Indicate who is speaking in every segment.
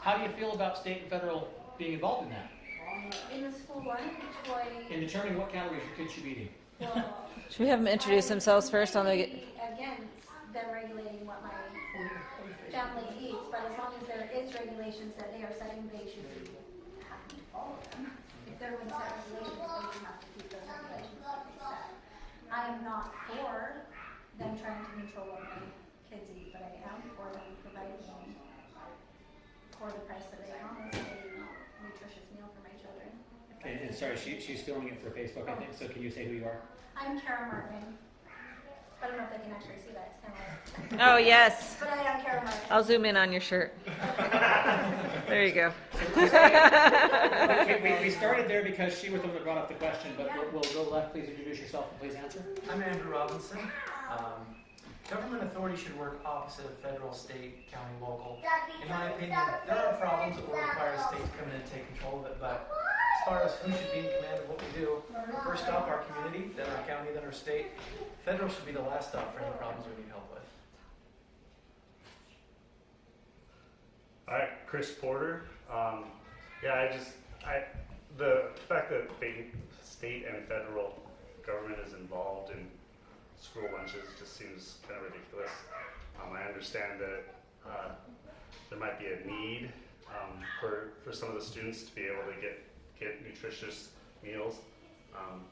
Speaker 1: How do you feel about state and federal being involved in that?
Speaker 2: In the school one,
Speaker 1: In determining what calories your kids should be eating?
Speaker 2: well,
Speaker 3: Should we have them introduce themselves first on the...
Speaker 2: again, they're regulating what my family eats, but as long as there is regulations that they are setting, they should be having to follow them. If they're going to set regulations, they do have to keep those regulations that they set. I am not for them trying to control what my kids eat, but I am for them providing for the price that they promise a nutritious meal for my children.
Speaker 1: And sorry, she's filming it for Facebook, I think, so can you say who you are?
Speaker 2: I'm Kara Martin. I don't know if they can actually see that. It's kind of like...
Speaker 3: Oh, yes.
Speaker 2: But I am Kara Martin.
Speaker 3: I'll zoom in on your shirt. There you go.
Speaker 1: We started there because she was the one that brought up the question, but we'll go left. Please introduce yourself and please answer.
Speaker 4: I'm Andrew Robinson. Government authority should work opposite of federal, state, county, local. In my opinion, there are problems that will require a state to come in and take control of it, but as far as who should be in command of what we do, first stop our community, then our county, then our state. Federal should be the last stop for any problems we need help with.
Speaker 5: Hi, Chris Porter. The fact that state and federal government is involved in school lunches just seems kind of ridiculous. I understand that there might be a need for some of the students to be able to get nutritious meals,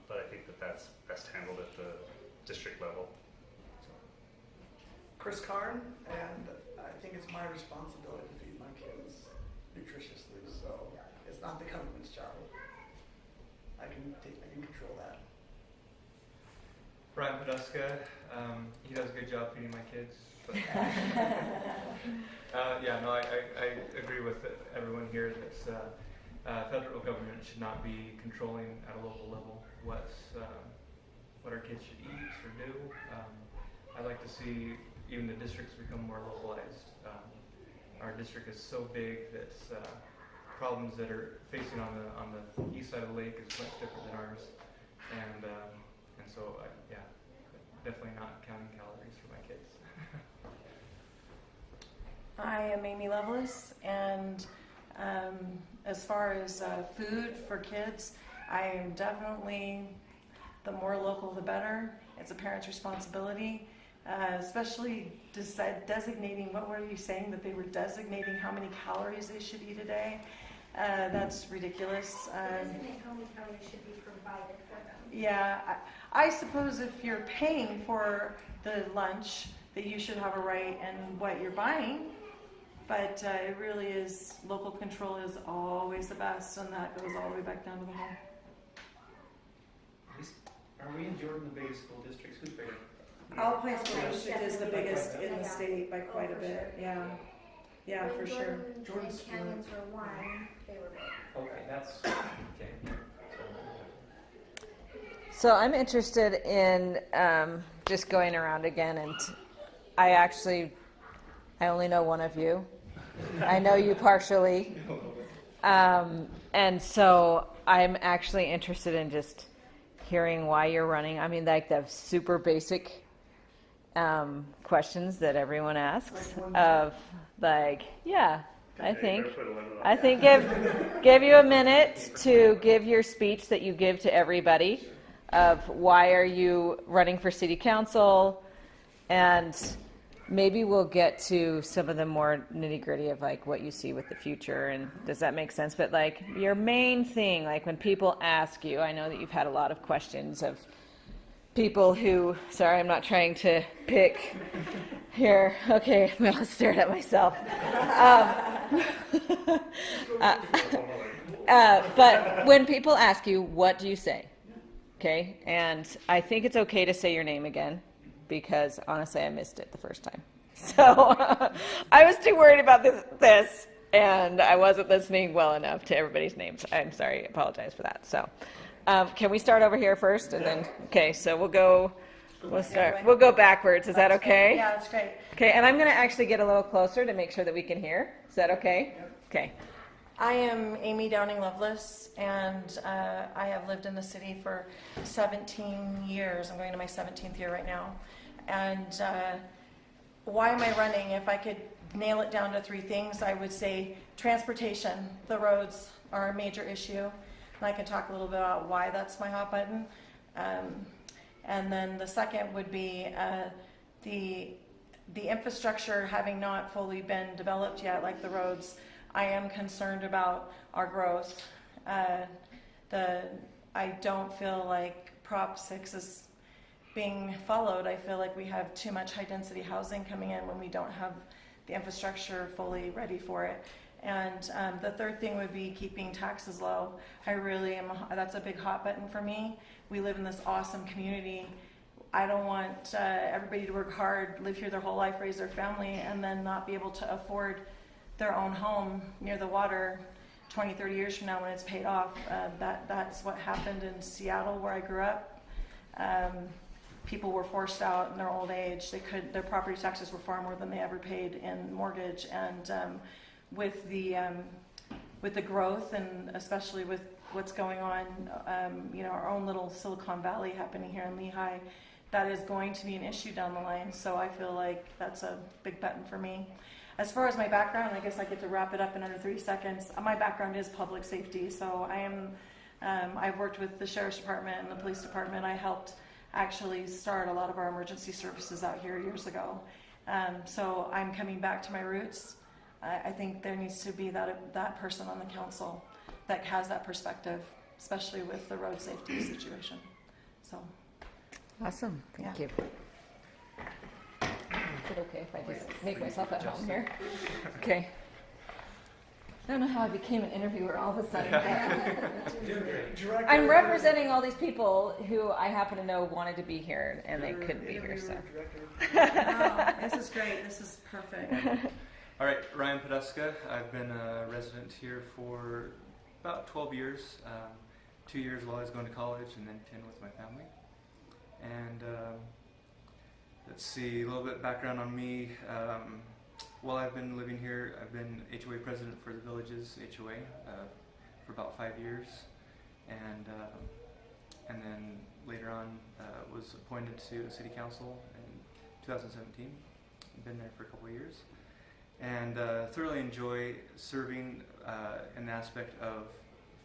Speaker 5: but I think that that's best handled at the district level.
Speaker 6: Chris Karn, and I think it's my responsibility to feed my kids nutritiously, so it's not the government's job. I can control that.
Speaker 7: Brian Poduska, he does a good job feeding my kids. But I agree with everyone here that federal government should not be controlling at a local level what our kids should eat or do. I'd like to see even the districts become more localized. Our district is so big that problems that are facing on the east side of the lake is much different than ours, and so definitely not counting calories for my kids.
Speaker 8: I am Amy Lovelace, and as far as food for kids, I am definitely the more local the better. It's a parent's responsibility, especially designating, what were you saying, that they were designating how many calories they should eat a day? That's ridiculous.
Speaker 2: Designate how many calories should be provided for them.
Speaker 8: Yeah, I suppose if you're paying for the lunch, that you should have a right in what you're buying, but it really is, local control is always the best, and that goes all the way back down to the home.
Speaker 4: Are we in Jordan the biggest school districts? Who's bigger?
Speaker 8: All Plains School District is the biggest in the state by quite a bit. Yeah, yeah, for sure.
Speaker 2: Jordan's canyons were one, they were big.
Speaker 4: Okay, that's okay.
Speaker 3: So I'm interested in just going around again, and I only know one of you. I know you partially. And so I'm actually interested in just hearing why you're running. I mean, like the super basic questions that everyone asks of I think give you a minute to give your speech that you give to everybody of why are you running for city council, and maybe we'll get to some of the more nitty-gritty of like what you see with the future, and does that make sense? But like your main thing, like when people ask you, I know that you've had a lot of questions of people who, sorry, I'm not trying to pick here. Okay, I'm going to stare at myself. But when people ask you, what do you say? Okay, and I think it's okay to say your name again, because honestly I missed it the first time. So I was too worried about this, and I wasn't listening well enough to everybody's names. I'm sorry, I apologize for that. So can we start over here first, and then, okay, so we'll go backwards. Is that okay?
Speaker 8: Yeah, that's great.
Speaker 3: Okay, and I'm going to actually get a little closer to make sure that we can hear. Is that okay? Okay.
Speaker 8: I am Amy Downing Lovelace, and I have lived in the city for 17 years. I'm going to my 17th year right now. And why am I running? If I could nail it down to 3 things, I would say transportation. The roads are a major issue, and I can talk a little bit about why that's my hot button. And then the second would be the infrastructure having not fully been developed yet, like the roads. I am concerned about our growth. I don't feel like Prop 6 is being followed. I feel like we have too much high density housing coming in when we don't have the infrastructure fully ready for it. And the third thing would be keeping taxes low. I really am, that's a big hot button for me. We live in this awesome community. I don't want everybody to work hard, live here their whole life, raise their family, and then not be able to afford their own home near the water 20, 30 years from now when it's paid off. That's what happened in Seattle where I grew up. People were forced out in their old age. Their property taxes were far more than they ever paid in mortgage. And with the growth, and especially with what's going on, our own little Silicon Valley happening here in Lehigh, that is going to be an issue down the line. So I feel like that's a big button for me. As far as my background, I guess I get to wrap it up in under 3 seconds. My background is public safety, so I've worked with the Sheriff's Department and the Police Department. I helped actually start a lot of our emergency services out here years ago. So I'm coming back to my roots. I think there needs to be that person on the council that has that perspective, especially with the road safety situation. So.
Speaker 3: Awesome. Thank you. Is it okay if I just make myself at home here? Okay. I don't know how I became an interviewer all of a sudden.
Speaker 6: Director,
Speaker 3: I'm representing all these people who I happen to know wanted to be here and they couldn't be here. So.
Speaker 8: Wow, this is great. This is perfect.
Speaker 7: All right, Ryan Poduska. I've been a resident here for about 12 years. 2 years while I was going to college, and then 10 with my family. And let's see, a little bit background on me. While I've been living here, I've been HOA president for the Villages HOA for about 5 years, and then later on was appointed to City Council in 2017. Been there for a couple of years, and thoroughly enjoy serving in the aspect of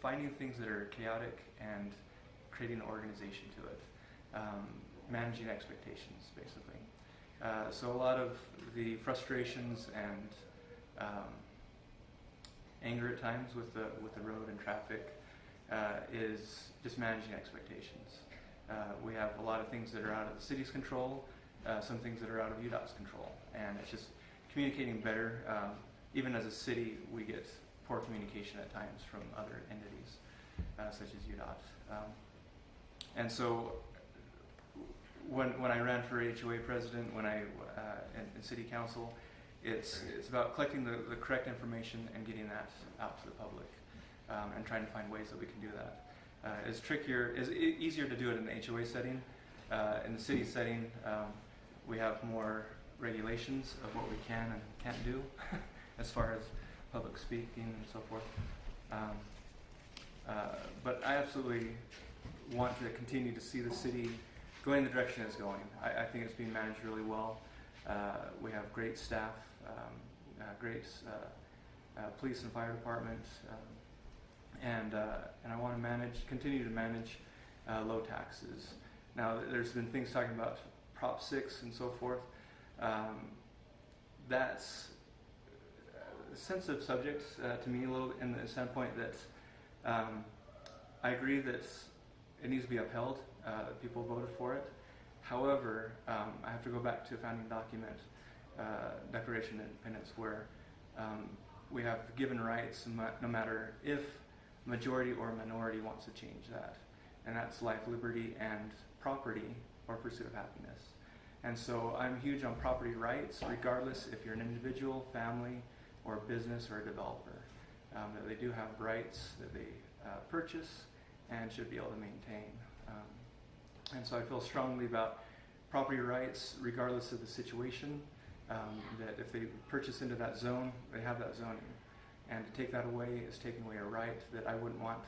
Speaker 7: finding things that are chaotic and creating an organization to it. Managing expectations, basically. So a lot of the frustrations and anger at times with the road and traffic is just managing expectations. We have a lot of things that are out of the city's control, some things that are out of UDOT's control, and it's just communicating better. Even as a city, we get poor communication at times from other entities, such as UDOT. And so when I ran for HOA president, when I in city council, it's about collecting the correct information and getting that out to the public, and trying to find ways that we can do that. It's easier to do it in the HOA setting. In the city setting, we have more regulations of what we can and can't do as far as public speaking and so forth. But I absolutely want to continue to see the city going the direction it's going. I think it's being managed really well. We have great staff, great police and fire department, and I want to continue to manage low taxes. Now, there's been things talking about Prop 6 and so forth. That's a sensitive subject to me a little, in the standpoint that I agree that it needs to be upheld. People voted for it. However, I have to go back to a founding document, Declaration of Independence, where we have given rights no matter if majority or minority wants to change that. And that's life, liberty, and property, or pursuit of happiness. And so I'm huge on property rights, regardless if you're an individual, family, or a business or a developer. That they do have rights that they purchase and should be able to maintain. And so I feel strongly about property rights, regardless of the situation, that if they purchase into that zone, they have that zoning. And to take that away is taking away a right that I wouldn't want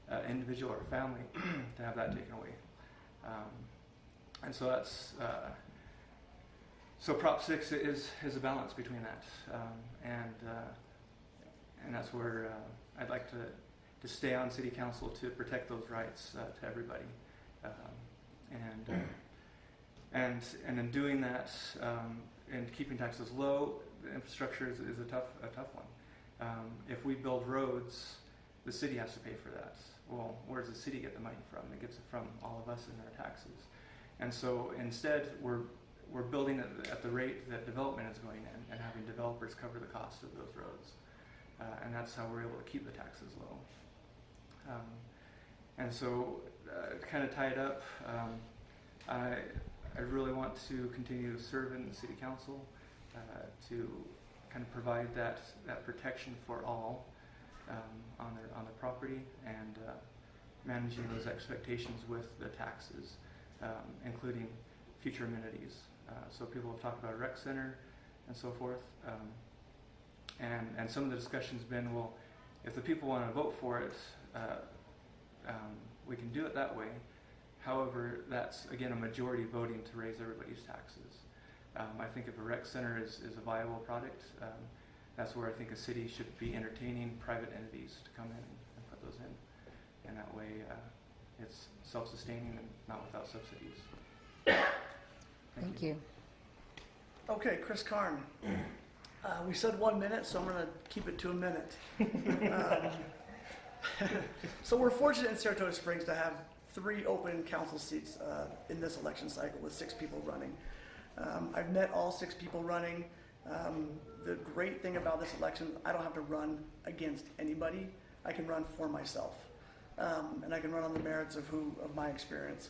Speaker 7: an individual or family to have that taken away. And so that's
Speaker 9: So Prop 6 is a balance between that, and that's where I'd like to stay on City Council to protect those rights to everybody, and in doing that and keeping taxes low, the infrastructure is a tough one. If we build roads, the city has to pay for that. Well, where does the city get the money from? It gets it from all of us in our taxes. And so instead, we're building at the rate that development is going in and having developers cover the cost of those roads. And that's how we're able to keep the taxes low. And so, to kind of tie it up, I really want to continue to serve in the City Council to kind of provide that protection for all on their property, and managing those expectations with the taxes, including future amenities. So people have talked about a rec center and so forth, and some of the discussion's been, well, if the people want to vote for it, we can do it that way. However, that's again a majority voting to raise everybody's taxes. I think if a rec center is a viable product, that's where I think a city should be entertaining private entities to come in and put those in. And that way it's self-sustaining and not without subsidies.
Speaker 3: Thank you.
Speaker 6: Okay, Chris Karn. We said 1 minute, so I'm going to keep it to a minute. So we're fortunate in Saratoga Springs to have 3 open council seats in this election cycle with 6 people running. I've met all 6 people running. The great thing about this election, I don't have to run against anybody. I can run for myself. And I can run on the merits of my experience.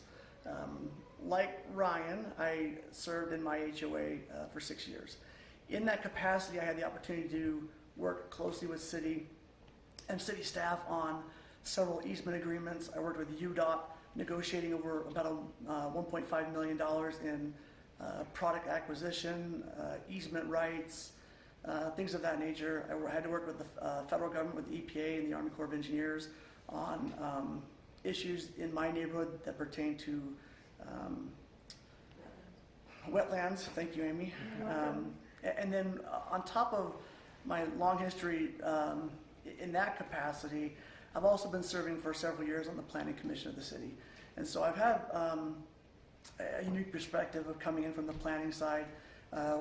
Speaker 6: Like Ryan, I served in my HOA for 6 years. In that capacity, I had the opportunity to work closely with city and city staff on several easement agreements. I worked with UDOT, negotiating over about $1.5 million in product acquisition, easement rights, things of that nature. I had to work with the federal government, with the EPA and the Army Corps of Engineers on issues in my neighborhood that pertain to wetlands. Thank you, Amy. And then on top of my long history in that capacity, I've also been serving for several years on the Planning Commission of the city. And so I've had a unique perspective of coming in from the planning side,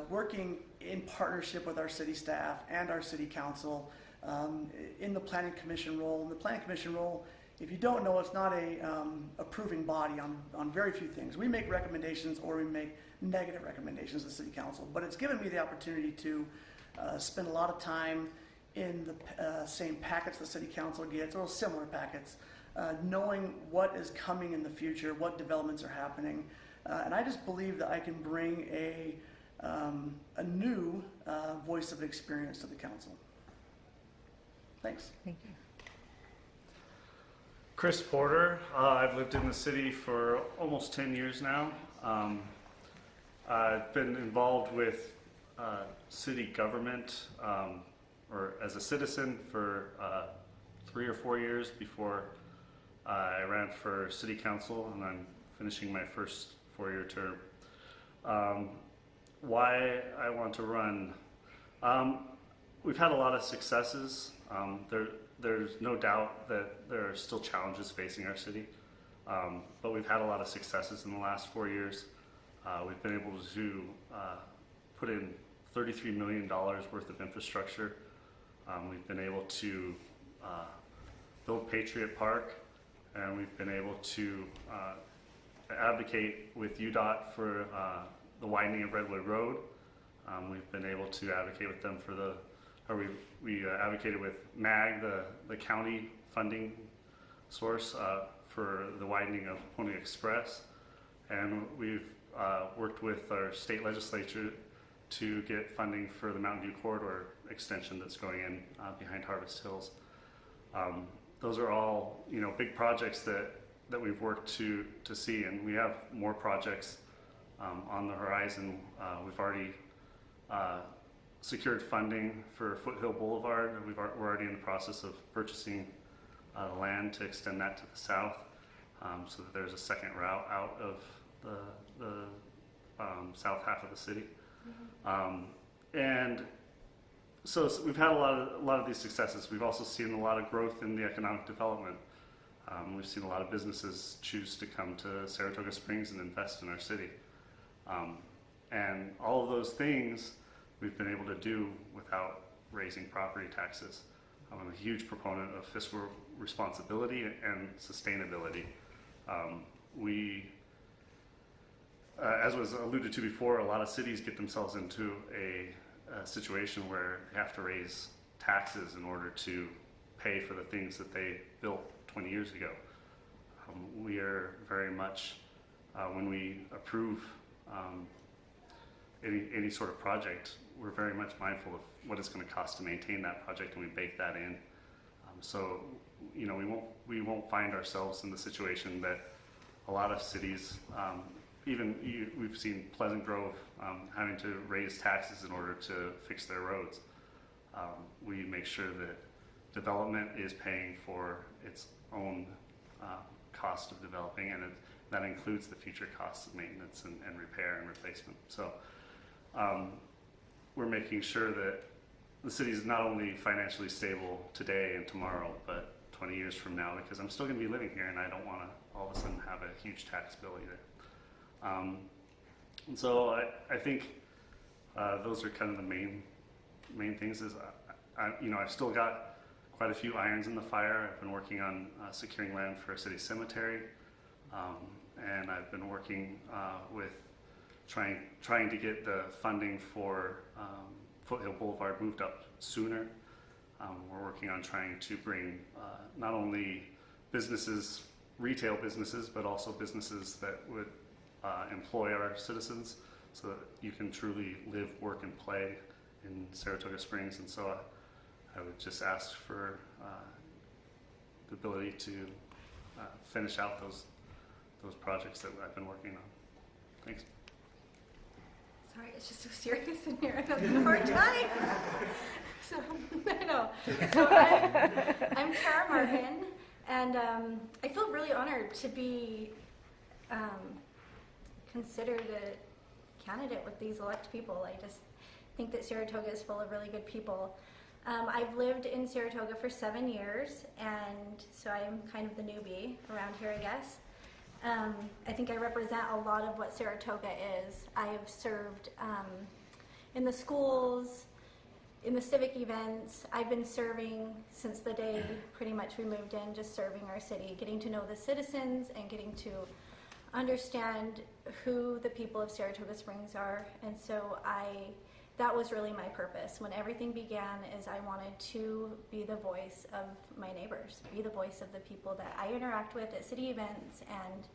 Speaker 6: working in partnership with our city staff and our city council in the Planning Commission role. In the Planning Commission role, if you don't know, it's not a approving body on very few things. We make recommendations or we make negative recommendations to the city council, but it's given me the opportunity to spend a lot of time in the same packets the city council gets, or similar packets, knowing what is coming in the future, what developments are happening. And I just believe that I can bring a new voice of experience to the council. Thanks.
Speaker 3: Thank you.
Speaker 5: Chris Porter. I've lived in the city for almost 10 years now. I've been involved with city government or as a citizen for 3 or 4 years before I ran for city council, and I'm finishing my first 4-year term. Why I want to run? We've had a lot of successes. There's no doubt that there are still challenges facing our city, but we've had a lot of successes in the last 4 years. We've been able to put in $33 million worth of infrastructure. We've been able to build Patriot Park, and we've been able to advocate with UDOT for the widening of Redwood Road. We've been able to advocate with them for we advocated with MAG, the county funding source, for the widening of Pony Express. And we've worked with our state legislature to get funding for the Mountain View Corridor extension that's going in behind Harvest Hills. Those are all, big projects that we've worked to see, and we have more projects on the horizon. We've already secured funding for Foothill Boulevard. We're already in the process of purchasing land to extend that to the south, so that there's a second route out of the south half of the city. And so we've had a lot of these successes. We've also seen a lot of growth in the economic development. We've seen a lot of businesses choose to come to Saratoga Springs and invest in our city. And all of those things we've been able to do without raising property taxes. I'm a huge proponent of fiscal responsibility and sustainability. As was alluded to before, a lot of cities get themselves into a situation where they have to raise taxes in order to pay for the things that they built 20 years ago. We are very much, when we approve any sort of project, we're very much mindful of what it's going to cost to maintain that project, and we bake that in. So, you know, we won't find ourselves in the situation that a lot of cities, we've seen Pleasant Grove having to raise taxes in order to fix their roads. We make sure that development is paying for its own cost of developing, and that includes the future costs of maintenance and repair and replacement. So we're making sure that the city is not only financially stable today and tomorrow, but 20 years from now, because I'm still going to be living here, and I don't want to all of a sudden have a huge tax bill either. And so I think those are kind of the main things. Is I've still got quite a few irons in the fire. I've been working on securing land for a city cemetery, and I've been working with trying to get the funding for Foothill Boulevard moved up sooner. We're working on trying to bring not only businesses, retail businesses, but also businesses that would employ our citizens, so that you can truly live, work, and play in Saratoga Springs. And so I would just ask for the ability to finish out those projects that I've been working on. Thanks.
Speaker 2: Sorry, it's just so serious in here. I'm having a hard time. So, I know. So I'm Kara Martin, and I feel really honored to be considered a candidate with these elect people. I just think that Saratoga is full of really good people. I've lived in Saratoga for 7 years, and so I'm kind of the newbie around here, I guess. I think I represent a lot of what Saratoga is. I have served in the schools, in the civic events. I've been serving since the day pretty much we moved in, just serving our city, getting to know the citizens and getting to understand who the people of Saratoga Springs are. And so that was really my purpose. When everything began, is I wanted to be the voice of my neighbors, be the voice of the people that I interact with at city events and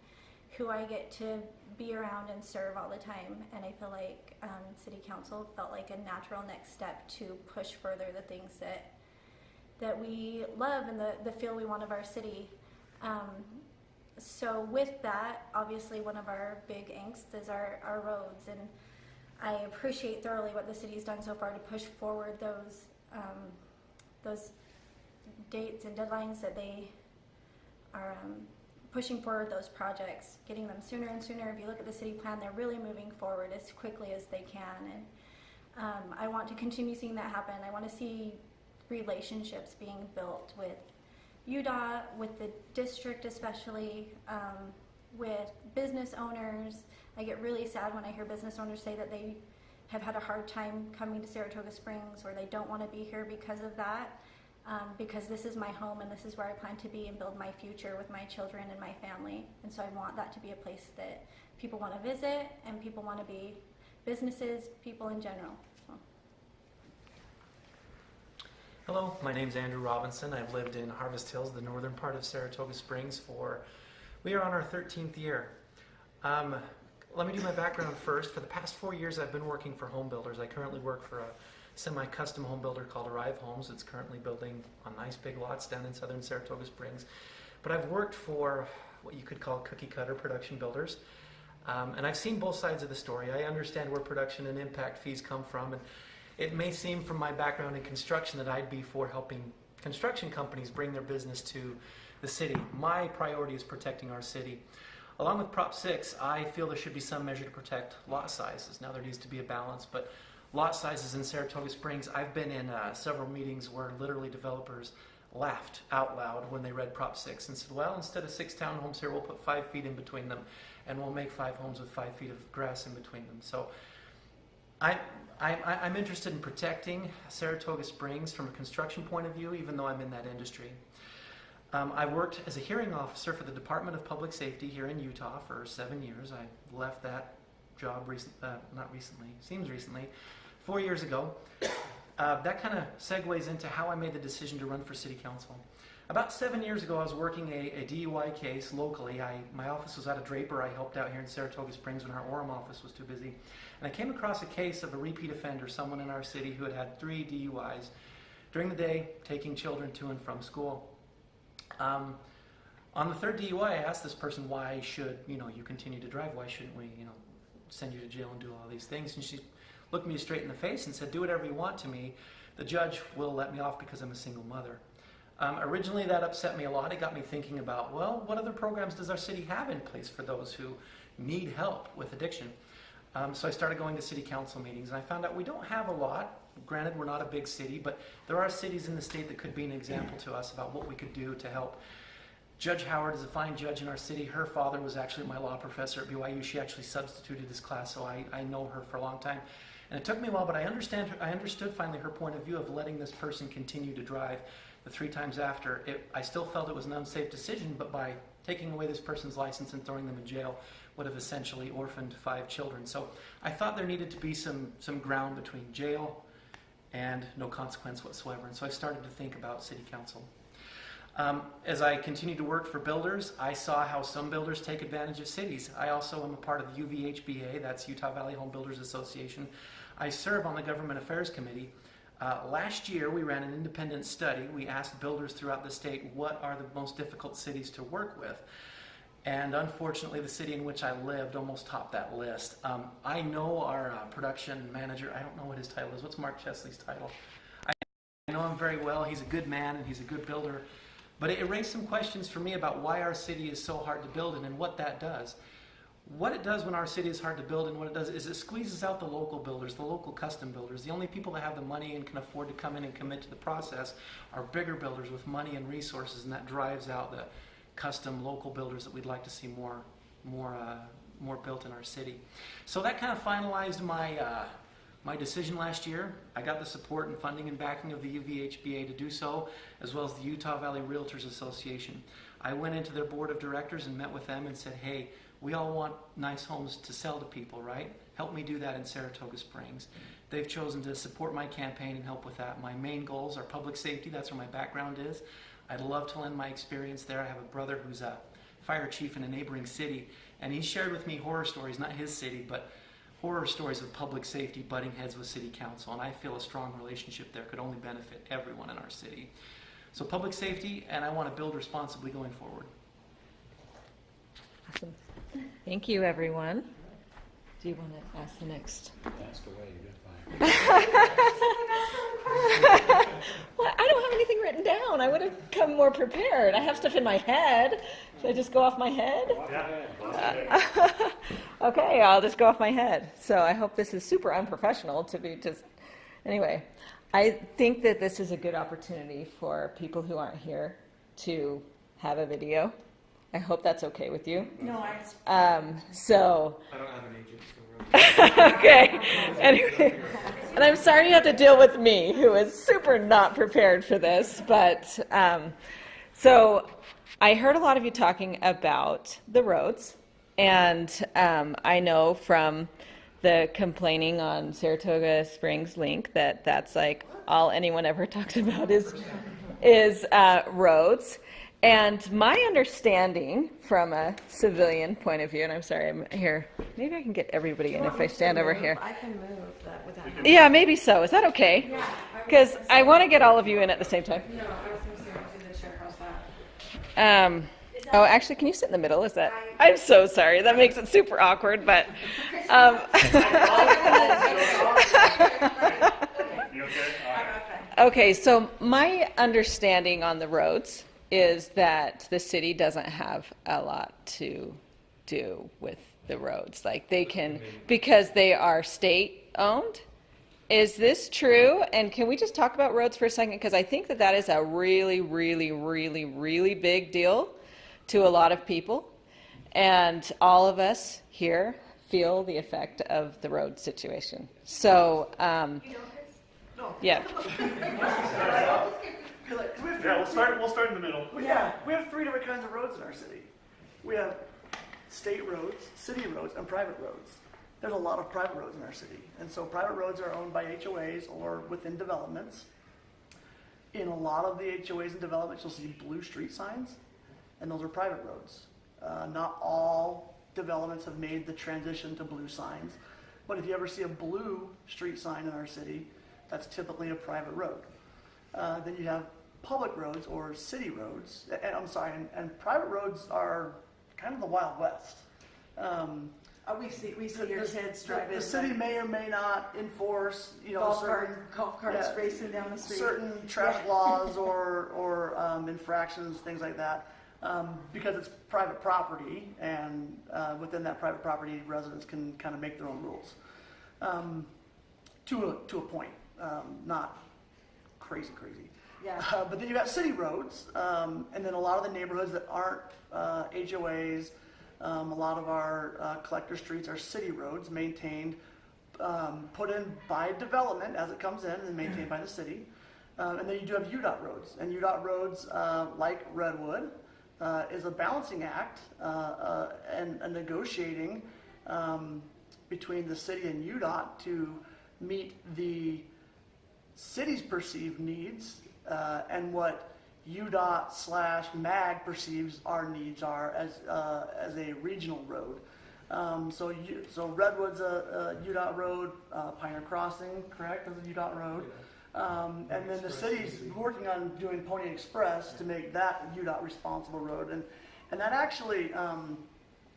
Speaker 2: who I get to be around and serve all the time. And I feel like City Council felt like a natural next step to push further the things that we love and the feel we want of our city. So with that, obviously one of our big angst is our roads, and I appreciate thoroughly what the city's done so far to push forward those dates and deadlines that they are pushing forward those projects, getting them sooner and sooner. If you look at the city plan, they're really moving forward as quickly as they can, and I want to continue seeing that happen. I want to see relationships being built with UDOT, with the district especially, with business owners. I get really sad when I hear business owners say that they have had a hard time coming to Saratoga Springs, or they don't want to be here because of that, because this is my home and this is where I plan to be and build my future with my children and my family. And so I want that to be a place that people want to visit and people want to be, businesses, people in general. So.
Speaker 4: Hello, my name's Andrew Robinson. I've lived in Harvest Hills, the northern part of Saratoga Springs, we are on our 13th year. Let me do my background first. For the past 4 years, I've been working for home builders. I currently work for a semi-custom home builder called Arrive Homes. It's currently building on nice big lots down in southern Saratoga Springs. But I've worked for what you could call cookie-cutter production builders. And I've seen both sides of the story. I understand where production and impact fees come from. And it may seem from my background in construction that I'd be for helping construction companies bring their business to the city. My priority is protecting our city. Along with Prop 6, I feel there should be some measure to protect lot sizes. Now there needs to be a balance, but lot sizes in Saratoga Springs, I've been in several meetings where literally developers laughed out loud when they read Prop 6 and said, well, instead of 6 townhomes here, we'll put 5 feet in between them, and we'll make 5 homes with 5 feet of grass in between them. So I'm interested in protecting Saratoga Springs from a construction point of view, even though I'm in that industry. I worked as a hearing officer for the Department of Public Safety here in Utah for 7 years. I left that job seems recently, 4 years ago. That kind of segues into how I made the decision to run for city council. About 7 years ago, I was working a DUI case locally. My office was out of Draper. I helped out here in Saratoga Springs when our Orem office was too busy. And I came across a case of a repeat offender, someone in our city who had 3 DUIs during the day, taking children to and from school. On the 3rd DUI, I asked this person, why should you continue to drive? Why shouldn't we send you to jail and do all these things? And she looked me straight in the face and said, do whatever you want to me. The judge will let me off because I'm a single mother. Originally, that upset me a lot. It got me thinking about, well, what other programs does our city have in place for those who need help with addiction? So I started going to city council meetings, and I found out we don't have a lot. Granted, we're not a big city, but there are cities in the state that could be an example to us about what we could do to help. Judge Howard is a fine judge in our city. Her father was actually my law professor at BYU. She actually substituted his class, so I know her for a long time. And it took me a while, but I understood finally her point of view of letting this person continue to drive the 3 times after. I still felt it was an unsafe decision, but by taking away this person's license and throwing them in jail would have essentially orphaned 5 children. So I thought there needed to be some ground between jail and no consequence whatsoever. And so I started to think about city council. As I continued to work for builders, I saw how some builders take advantage of cities. I also am a part of the UVHBA, that's Utah Valley Home Builders Association. I serve on the Government Affairs Committee. Last year, we ran an independent study. We asked builders throughout the state, what are the most difficult cities to work with? And unfortunately, the city in which I lived almost topped that list. I know our production manager. I don't know what his title is. What's Mark Chesley's title? I know him very well. He's a good man and he's a good builder. But it raised some questions for me about why our city is so hard to build in and what that does. What it does when our city is hard to build and what it does is it squeezes out the local builders, the local custom builders. The only people that have the money and can afford to come in and commit to the process are bigger builders with money and resources, and that drives out the custom local builders that we'd like to see more built in our city. So that kind of finalized my decision last year. I got the support and funding and backing of the UVHBA to do so, as well as the Utah Valley Realtors Association. I went into their board of directors and met with them and said, hey, we all want nice homes to sell to people, right? Help me do that in Saratoga Springs. They've chosen to support my campaign and help with that. My main goals are public safety. That's where my background is. I'd love to lend my experience there. I have a brother who's a fire chief in a neighboring city, and he shared with me horror stories, not his city, but horror stories of public safety butting heads with city council, and I feel a strong relationship there could only benefit everyone in our city. So public safety, and I want to build responsibly going forward.
Speaker 3: Awesome. Thank you, everyone. Do you want to ask the next?
Speaker 1: Ask away, you're fine.
Speaker 3: Well, I don't have anything written down. I would have come more prepared. I have stuff in my head. Should I just go off my head?
Speaker 5: Yeah.
Speaker 3: Okay, I'll just go off my head. So I hope this is super unprofessional to be just... Anyway, I think that this is a good opportunity for people who aren't here to have a video. I hope that's okay with you.
Speaker 8: No,
Speaker 3: So...
Speaker 7: I don't have an agent, so we're
Speaker 3: Okay. Anyway, and I'm sorry you have to deal with me, who is super not prepared for this. But so I heard a lot of you talking about the roads, and I know from the complaining on Saratoga Springs link that that's like all anyone ever talks about is roads. And my understanding from a civilian point of view, and I'm sorry, I'm here. Maybe I can get everybody in if I stand over here.
Speaker 8: I can move that without.
Speaker 3: Yeah, maybe so. Is that okay?
Speaker 8: Yeah.
Speaker 3: Because I want to get all of you in at the same time.
Speaker 8: No, I was going to say do the chair. How's that?
Speaker 3: Oh, actually, can you sit in the middle? Is that? I'm so sorry. That makes it super awkward, but.
Speaker 5: You okay?
Speaker 3: Okay, so my understanding on the roads is that the city doesn't have a lot to do with the roads. Like they can, because they are state owned. Is this true? And can we just talk about roads for a second? Because I think that that is a really, really, really, really big deal to a lot of people. And all of us here feel the effect of the road situation. So, yeah.
Speaker 6: We'll start in the middle. We have 3 different kinds of roads in our city. We have state roads, city roads, and private roads. There's a lot of private roads in our city. And so private roads are owned by HOAs or within developments. In a lot of the HOAs and developments, you'll see blue street signs, and those are private roads. Not all developments have made the transition to blue signs, but if you ever see a blue street sign in our city, that's typically a private road. Then you have public roads or city roads, and private roads are kind of the Wild West.
Speaker 8: We see your kids driving.
Speaker 6: The city may or may not enforce,
Speaker 8: golf carts racing down the street.
Speaker 6: certain traffic laws or infractions, things like that, because it's private property, and within that private property, residents can kind of make their own rules to a point, not crazy.
Speaker 8: Yeah.
Speaker 6: But then you got city roads, and then a lot of the neighborhoods that aren't HOAs. A lot of our collector streets are city roads, maintained, put in by development as it comes in, and maintained by the city. And then you do have UDOT roads, and UDOT roads, like Redwood, is a balancing act and a negotiating between the city and UDOT to meet the city's perceived needs and what UDOT/MAG perceives our needs are as a regional road. So Redwood's a UDOT road, Pioneer Crossing, correct, is a UDOT road. And then the city's working on doing Pony Express to make that a UDOT responsible road. And that actually,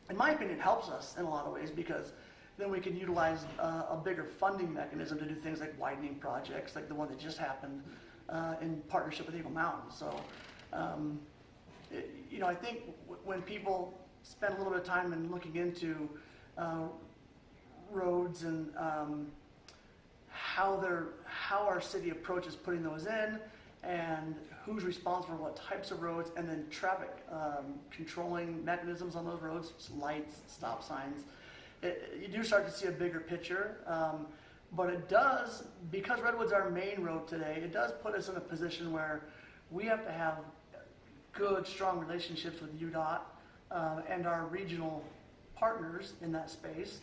Speaker 6: in my opinion, helps us in a lot of ways, because then we can utilize a bigger funding mechanism to do things like widening projects, like the one that just happened in partnership with Eagle Mountain. So, I think when people spend a little bit of time in looking into roads and how our city approaches putting those in, and who's responsible for what types of roads, and then traffic controlling mechanisms on those roads, lights, stop signs, you do start to see a bigger picture. But it does, because Redwood's our main road today, it does put us in a position where we have to have good, strong relationships with UDOT and our regional partners in that space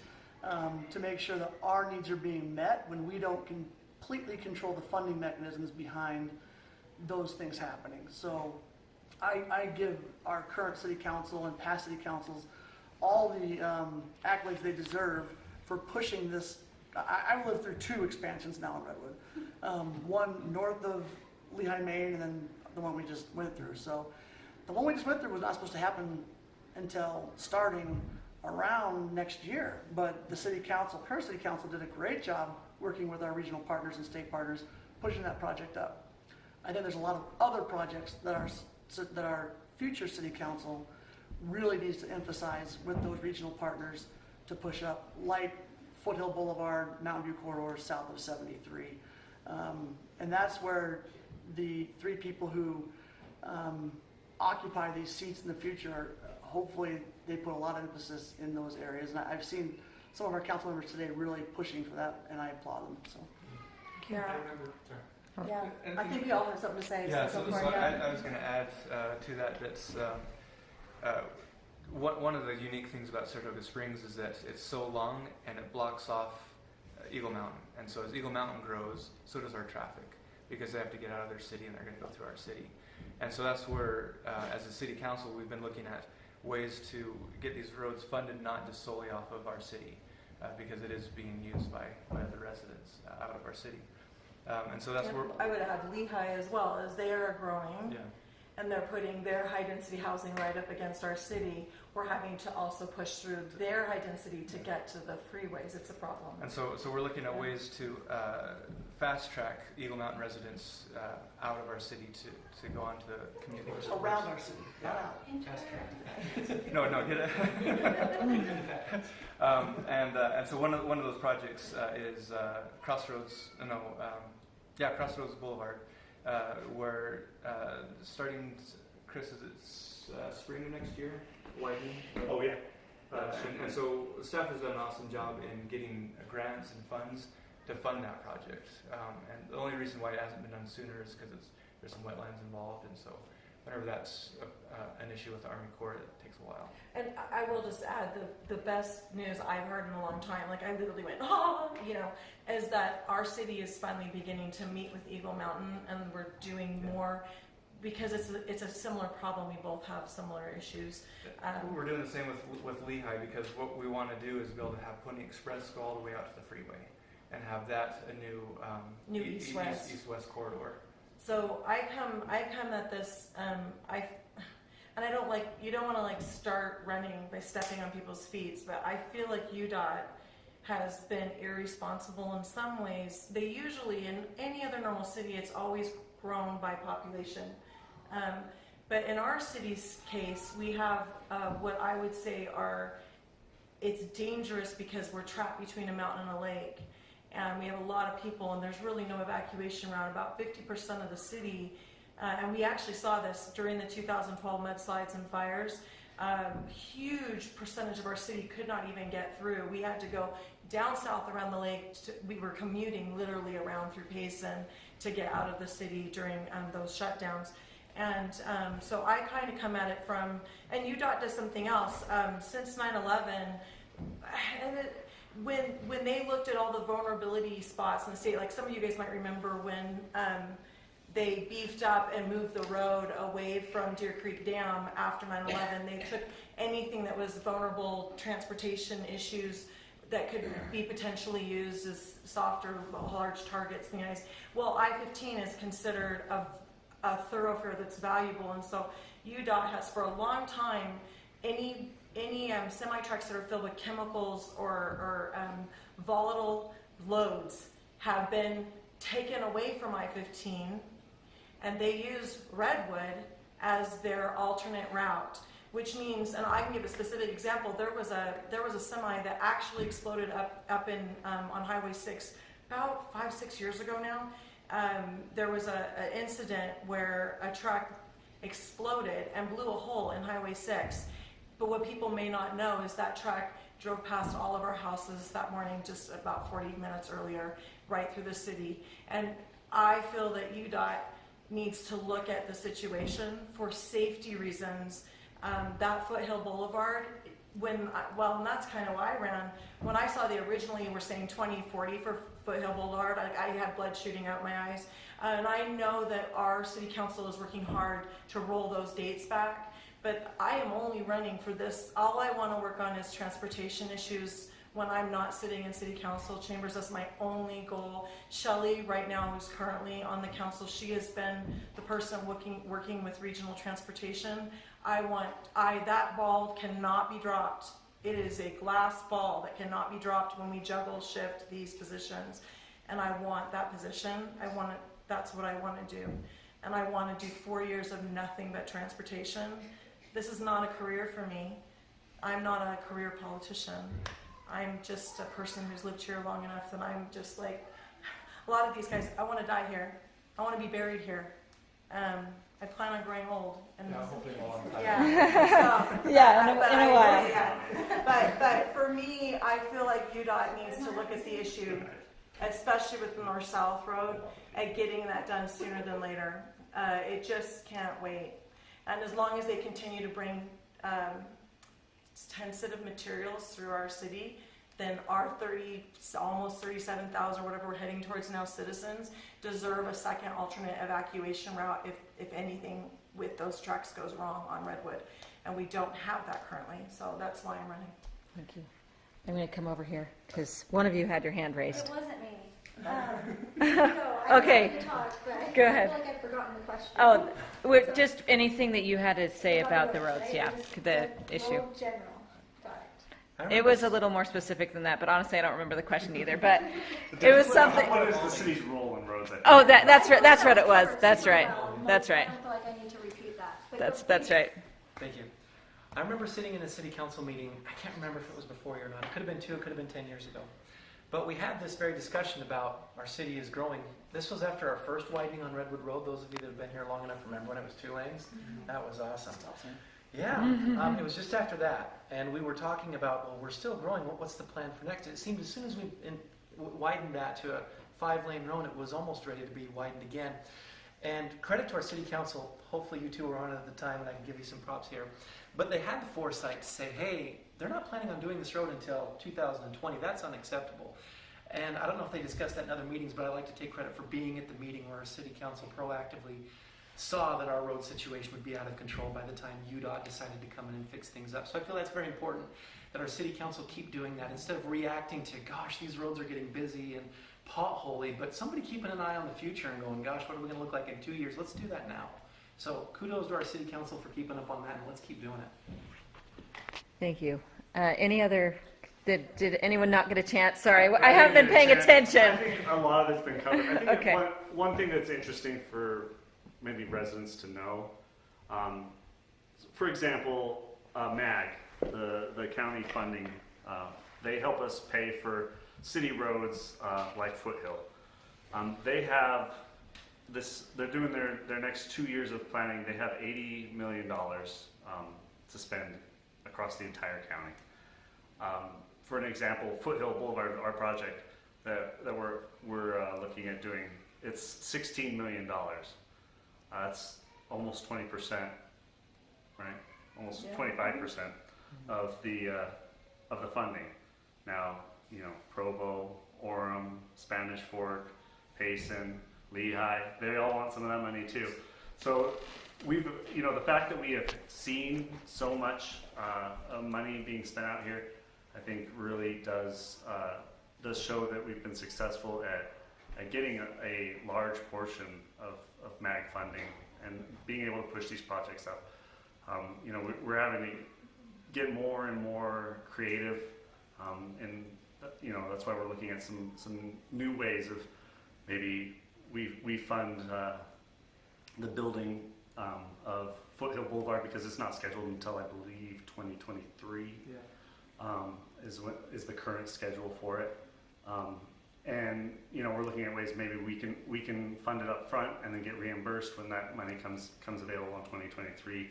Speaker 6: to make sure that our needs are being met when we don't completely control the funding mechanisms behind those things happening. So I give our current city council and past city councils all the accolades they deserve for pushing this. I've lived through 2 expansions now in Redwood. One north of Lehigh, Maine, and then the one we just went through. So the one we just went through was not supposed to happen until starting around next year. But the city council, current city council, did a great job working with our regional partners and state partners, pushing that project up. I think there's a lot of other projects that our future city council really needs to emphasize with those regional partners to push up, like Foothill Boulevard, Mountain View Corridor, south of 73. And that's where the 3 people who occupy these seats in the future, hopefully they put a lot of emphasis in those areas. And I've seen some of our council members today really pushing for that, and I applaud them. So.
Speaker 8: Kara.
Speaker 9: Yeah.
Speaker 8: I think we all have something to say.
Speaker 9: Yeah, so I was going to add to that. That's one of the unique things about Saratoga Springs is that it's so long and it blocks off Eagle Mountain. And so as Eagle Mountain grows, so does our traffic, because they have to get out of their city and they're going to go through our city. And so that's where, as a city council, we've been looking at ways to get these roads funded not just solely off of our city, because it is being used by other residents out of our city. And so that's where
Speaker 8: I would add Lehigh as well, as they are growing.
Speaker 9: Yeah.
Speaker 8: And they're putting their high-density housing right up against our city. We're having to also push through their high density to get to the freeways. It's a problem.
Speaker 9: And so we're looking at ways to fast track Eagle Mountain residents out of our city to go on to the community.
Speaker 6: Around our city, not out.
Speaker 4: Fast track.
Speaker 9: No, get it. And so one of those projects is Crossroads. Crossroads Boulevard. We're starting. Chris, is it spring of next year? Widening.
Speaker 5: Oh yeah.
Speaker 9: And so staff has done an awesome job in getting grants and funds to fund that project. And the only reason why it hasn't been done sooner is because there's some wetlands involved, and so whenever that's an issue with the Army Corps, it takes a while.
Speaker 8: And I will just add, the best news I've heard in a long time, like I literally went, is that our city is finally beginning to meet with Eagle Mountain, and we're doing more, because it's a similar problem. We both have similar issues.
Speaker 9: We're doing the same with Lehigh, because what we want to do is be able to have Pony Express go all the way out to the freeway and have that a new east-west corridor.
Speaker 8: So I come at this, and I don't you don't want to start running by stepping on people's feet, but I feel like UDOT has been irresponsible in some ways. They usually, in any other normal city, it's always grown by population. But in our city's case, we have what I would say it's dangerous because we're trapped between a mountain and a lake. And we have a lot of people, and there's really no evacuation route. About 50% of the city, and we actually saw this during the 2012 mudslides and fires. Huge percentage of our city could not even get through. We had to go down south around the lake. We were commuting literally around through Payson to get out of the city during those shutdowns. And so I kind of come at it from, and UDOT does something else. Since 9/11, when they looked at all the vulnerability spots in the state, like some of you guys might remember when they beefed up and moved the road away from Deer Creek Dam after 9/11. They took anything that was vulnerable transportation issues that could be potentially used as soft or large targets in the United States. Well, I-15 is considered a thoroughfare that's valuable, and so UDOT has for a long time, any semi-trucks that are filled with chemicals or volatile loads have been taken away from I-15, and they use Redwood as their alternate route, which means, and I can give a specific example, there was a semi that actually exploded up in on Highway 6 about 5-6 years ago now. There was an incident where a truck exploded and blew a hole in Highway 6. But what people may not know is that truck drove past all of our houses that morning, just about 40 minutes earlier, right through the city. And I feel that UDOT needs to look at the situation for safety reasons. That Foothill Boulevard, and that's kind of why I ran. When I saw originally were saying 2040 for Foothill Boulevard, I had blood shooting out my eyes. And I know that our city council is working hard to roll those dates back. But I am only running for this. All I want to work on is transportation issues when I'm not sitting in city council chambers. That's my only goal. Shelley, right now, who's currently on the council, she has been the person working with regional transportation. That ball cannot be dropped. It is a glass ball that cannot be dropped when we juggle shift these positions. And I want that position. That's what I want to do. And I want to do 4 years of nothing but transportation. This is not a career for me. I'm not a career politician. I'm just a person who's lived here long enough that I'm just like, a lot of these guys, I want to die here. I want to be buried here. I plan on growing old. And
Speaker 7: hopefully a long time.
Speaker 8: Yeah.
Speaker 3: In a while.
Speaker 8: Yeah. But for me, I feel like UDOT needs to look at the issue, especially with the North-South Road, at getting that done sooner than later. It just can't wait. And as long as they continue to bring sensitive materials through our city, then our almost 37,000 or whatever we're heading towards now citizens deserve a second alternate evacuation route if anything with those trucks goes wrong on Redwood. And we don't have that currently, so that's why I'm running.
Speaker 3: Thank you. I'm going to come over here because one of you had your hand raised.
Speaker 2: It wasn't me.
Speaker 3: Okay. Go ahead.
Speaker 2: I feel like I've forgotten the question.
Speaker 3: Oh, just anything that you had to say about the roads,
Speaker 2: Right?
Speaker 3: yeah,
Speaker 2: Just
Speaker 3: the issue.
Speaker 2: road general. Got
Speaker 3: It was a little more specific than that, but honestly, I don't remember the question either. But it was something.
Speaker 5: What is the city's role in roads?
Speaker 3: Oh, that's right. That's what it was. That's right. That's right.
Speaker 2: I don't feel like I need to repeat that. But
Speaker 3: That's right.
Speaker 4: Thank you. I remember sitting in a city council meeting. I can't remember if it was before you or not. It could have been 2, it could have been 10 years ago. But we had this very discussion about our city is growing. This was after our first widening on Redwood Road. Those of you that have been here long enough remember when it was 2 lanes. That was awesome. Yeah, it was just after that. And we were talking about, well, we're still growing. What's the plan for next? It seemed as soon as we widened that to a 5-lane road, it was almost ready to be widened again. And credit to our city council. Hopefully you two were on it at the time, and I can give you some props here. But they had the foresight to say, hey, they're not planning on doing this road until 2020. That's unacceptable. And I don't know if they discussed that in other meetings, but I like to take credit for being at the meeting where our city council proactively saw that our road situation would be out of control by the time UDOT decided to come in and fix things up. So I feel that's very important that our city council keep doing that instead of reacting to, gosh, these roads are getting busy and potholy, but somebody keeping an eye on the future and going, gosh, what are we going to look like in 2 years? Let's do that now. So kudos to our city council for keeping up on that, and let's keep doing it.
Speaker 3: Thank you. Any other? Did anyone not get a chance? Sorry, I haven't been paying attention.
Speaker 5: I think a lot of it's been covered. I think
Speaker 3: Okay.
Speaker 5: one thing that's interesting for maybe residents to know, for example, MAG, the county funding, they help us pay for city roads like Foothill. They have this, they're doing their next 2 years of planning. They have $80 million to spend across the entire county. For an example, Foothill Boulevard, our project that we're looking at doing, it's $16 million. That's almost 20%, right? Almost 25% of the funding. Now, you know, Provo, Orem, Spanish Fork, Payson, Lehigh, they all want some of that money too. So we've, you know, the fact that we have seen so much money being spent out here, I think really does show that we've been successful at getting a large portion of MAG funding and being able to push these projects up. You know, we're having to get more and more creative, and you know, that's why we're looking at some new ways of maybe we fund the building of Foothill Boulevard because it's not scheduled until I believe 2023. Is the current schedule for it. And you know, we're looking at ways maybe we can fund it up front and then get reimbursed when that money comes available in 2023.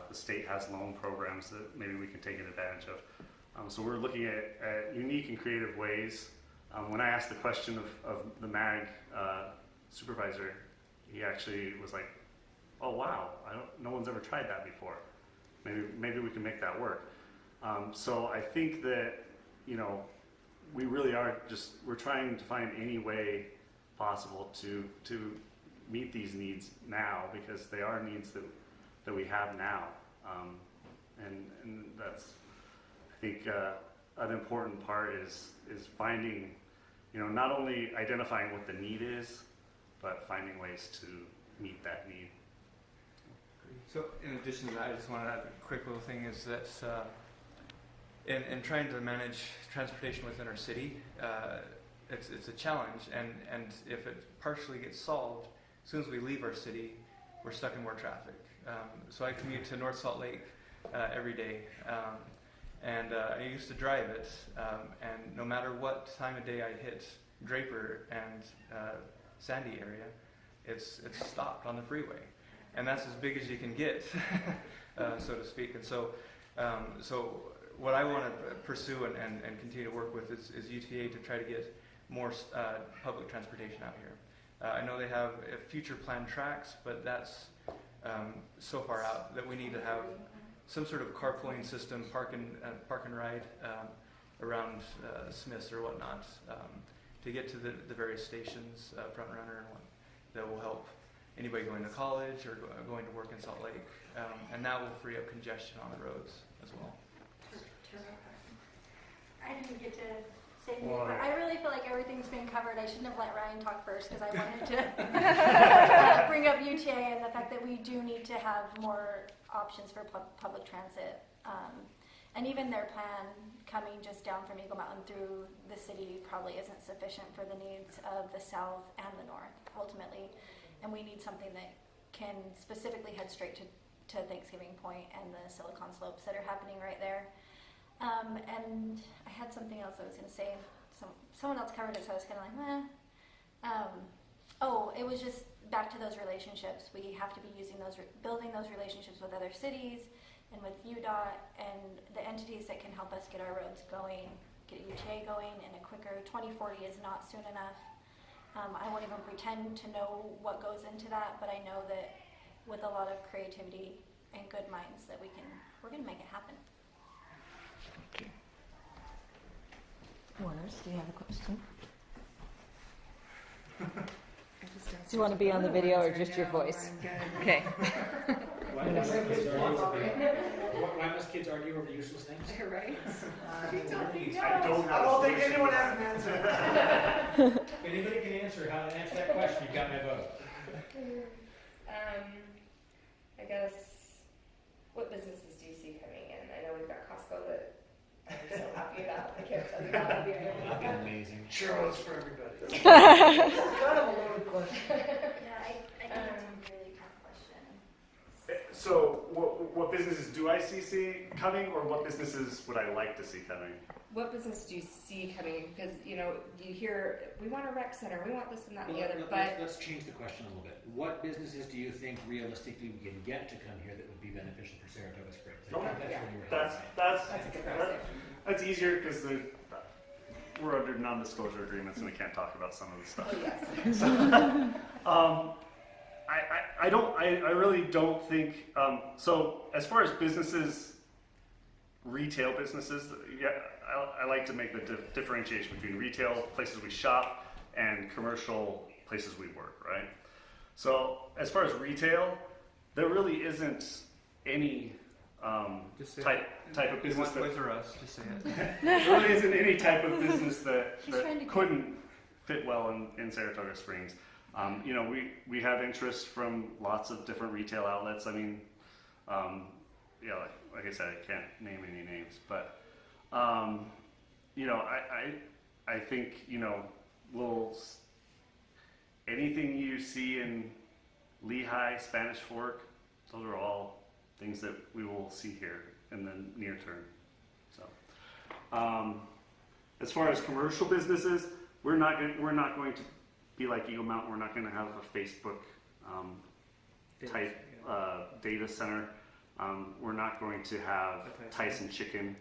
Speaker 5: The state has loan programs that maybe we can take advantage of. So we're looking at unique and creative ways. When I asked the question of the MAG supervisor, he actually was like, "Oh wow, no one's ever tried that before. Maybe we can make that work." So I think that, you know, we really are we're trying to find any way possible to meet these needs now, because they are needs that we have now. And that's, I think, an important part is finding, you know, not only identifying what the need is, but finding ways to meet that need.
Speaker 9: So in addition to that, I just want to add a quick little thing is that in trying to manage transportation within our city, it's a challenge, and if it partially gets solved, as soon as we leave our city, we're stuck in more traffic. So I commute to North Salt Lake every day, and I used to drive it, and no matter what time of day I hit Draper and Sandy area, it's stopped on the freeway, and that's as big as you can get, so to speak. And so what I want to pursue and continue to work with is UTA to try to get more public transportation out here. I know they have future planned tracks, but that's so far out that we need to have some sort of carpooling system, park and ride around Smiths or whatnot, to get to the various stations, Front Runner and what, that will help anybody going to college or going to work in Salt Lake, and that will free up congestion on the roads as well.
Speaker 2: I didn't get to say anything, but I really feel like everything's been covered. I shouldn't have let Ryan talk first because I wanted to bring up UTA and the fact that we do need to have more options for public transit. And even their plan coming just down from Eagle Mountain through the city probably isn't sufficient for the needs of the south and the north, ultimately. And we need something that can specifically head straight to Thanksgiving Point and the Silicon Slopes that are happening right there. And I had something else I was going to say. Someone else covered it, so I was kind of like, meh. It was just back to those relationships. We have to be building those relationships with other cities and with UDOT and the entities that can help us get our roads going, get UTA going in a quicker. 2040 is not soon enough. I won't even pretend to know what goes into that, but I know that with a lot of creativity and good minds that we're going to make it happen.
Speaker 3: Warners, do you have a question? Do you want to be on the video or just your voice? Okay.
Speaker 1: Why must kids argue over useless things?
Speaker 8: Right?
Speaker 5: I don't think anyone has an answer.
Speaker 1: If anybody can answer how to answer that question, you got my vote.
Speaker 10: I guess, what businesses do you see coming in? I know we've got Costco that I'm so happy about. I can't tell you how happy I am about that.
Speaker 1: Amazing.
Speaker 6: Churros for everybody.
Speaker 2: Yeah, I think that's a really tough question.
Speaker 5: So, what businesses do I see coming, or what businesses would I like to see coming?
Speaker 10: What business do you see coming? Because, you hear, we want a rec center, we want this and that and the other, but...
Speaker 1: Let's change the question a little bit. What businesses do you think realistically we can get to come here that would be beneficial for Saratoga Springs? I think that's where you were headed.
Speaker 5: That's easier because we're under non-disclosure agreements and we can't talk about some of the stuff.
Speaker 10: Oh, yes.
Speaker 5: I really don't think so. As far as businesses, retail businesses, I like to make the differentiation between retail places we shop and commercial places we work, right? So as far as retail, there really isn't any type of business that
Speaker 9: Toys R Us, just say it.
Speaker 5: there really isn't any type of business that couldn't fit well in Saratoga Springs. We have interest from lots of different retail outlets. I mean, like I said, I can't name any names, but I think anything you see in Lehigh, Spanish Fork, those are all things that we will see here in the near term. So, as far as commercial businesses, we're not going to be like Eagle Mountain. We're not going to have a Facebook type data center. We're not going to have Tyson Chicken.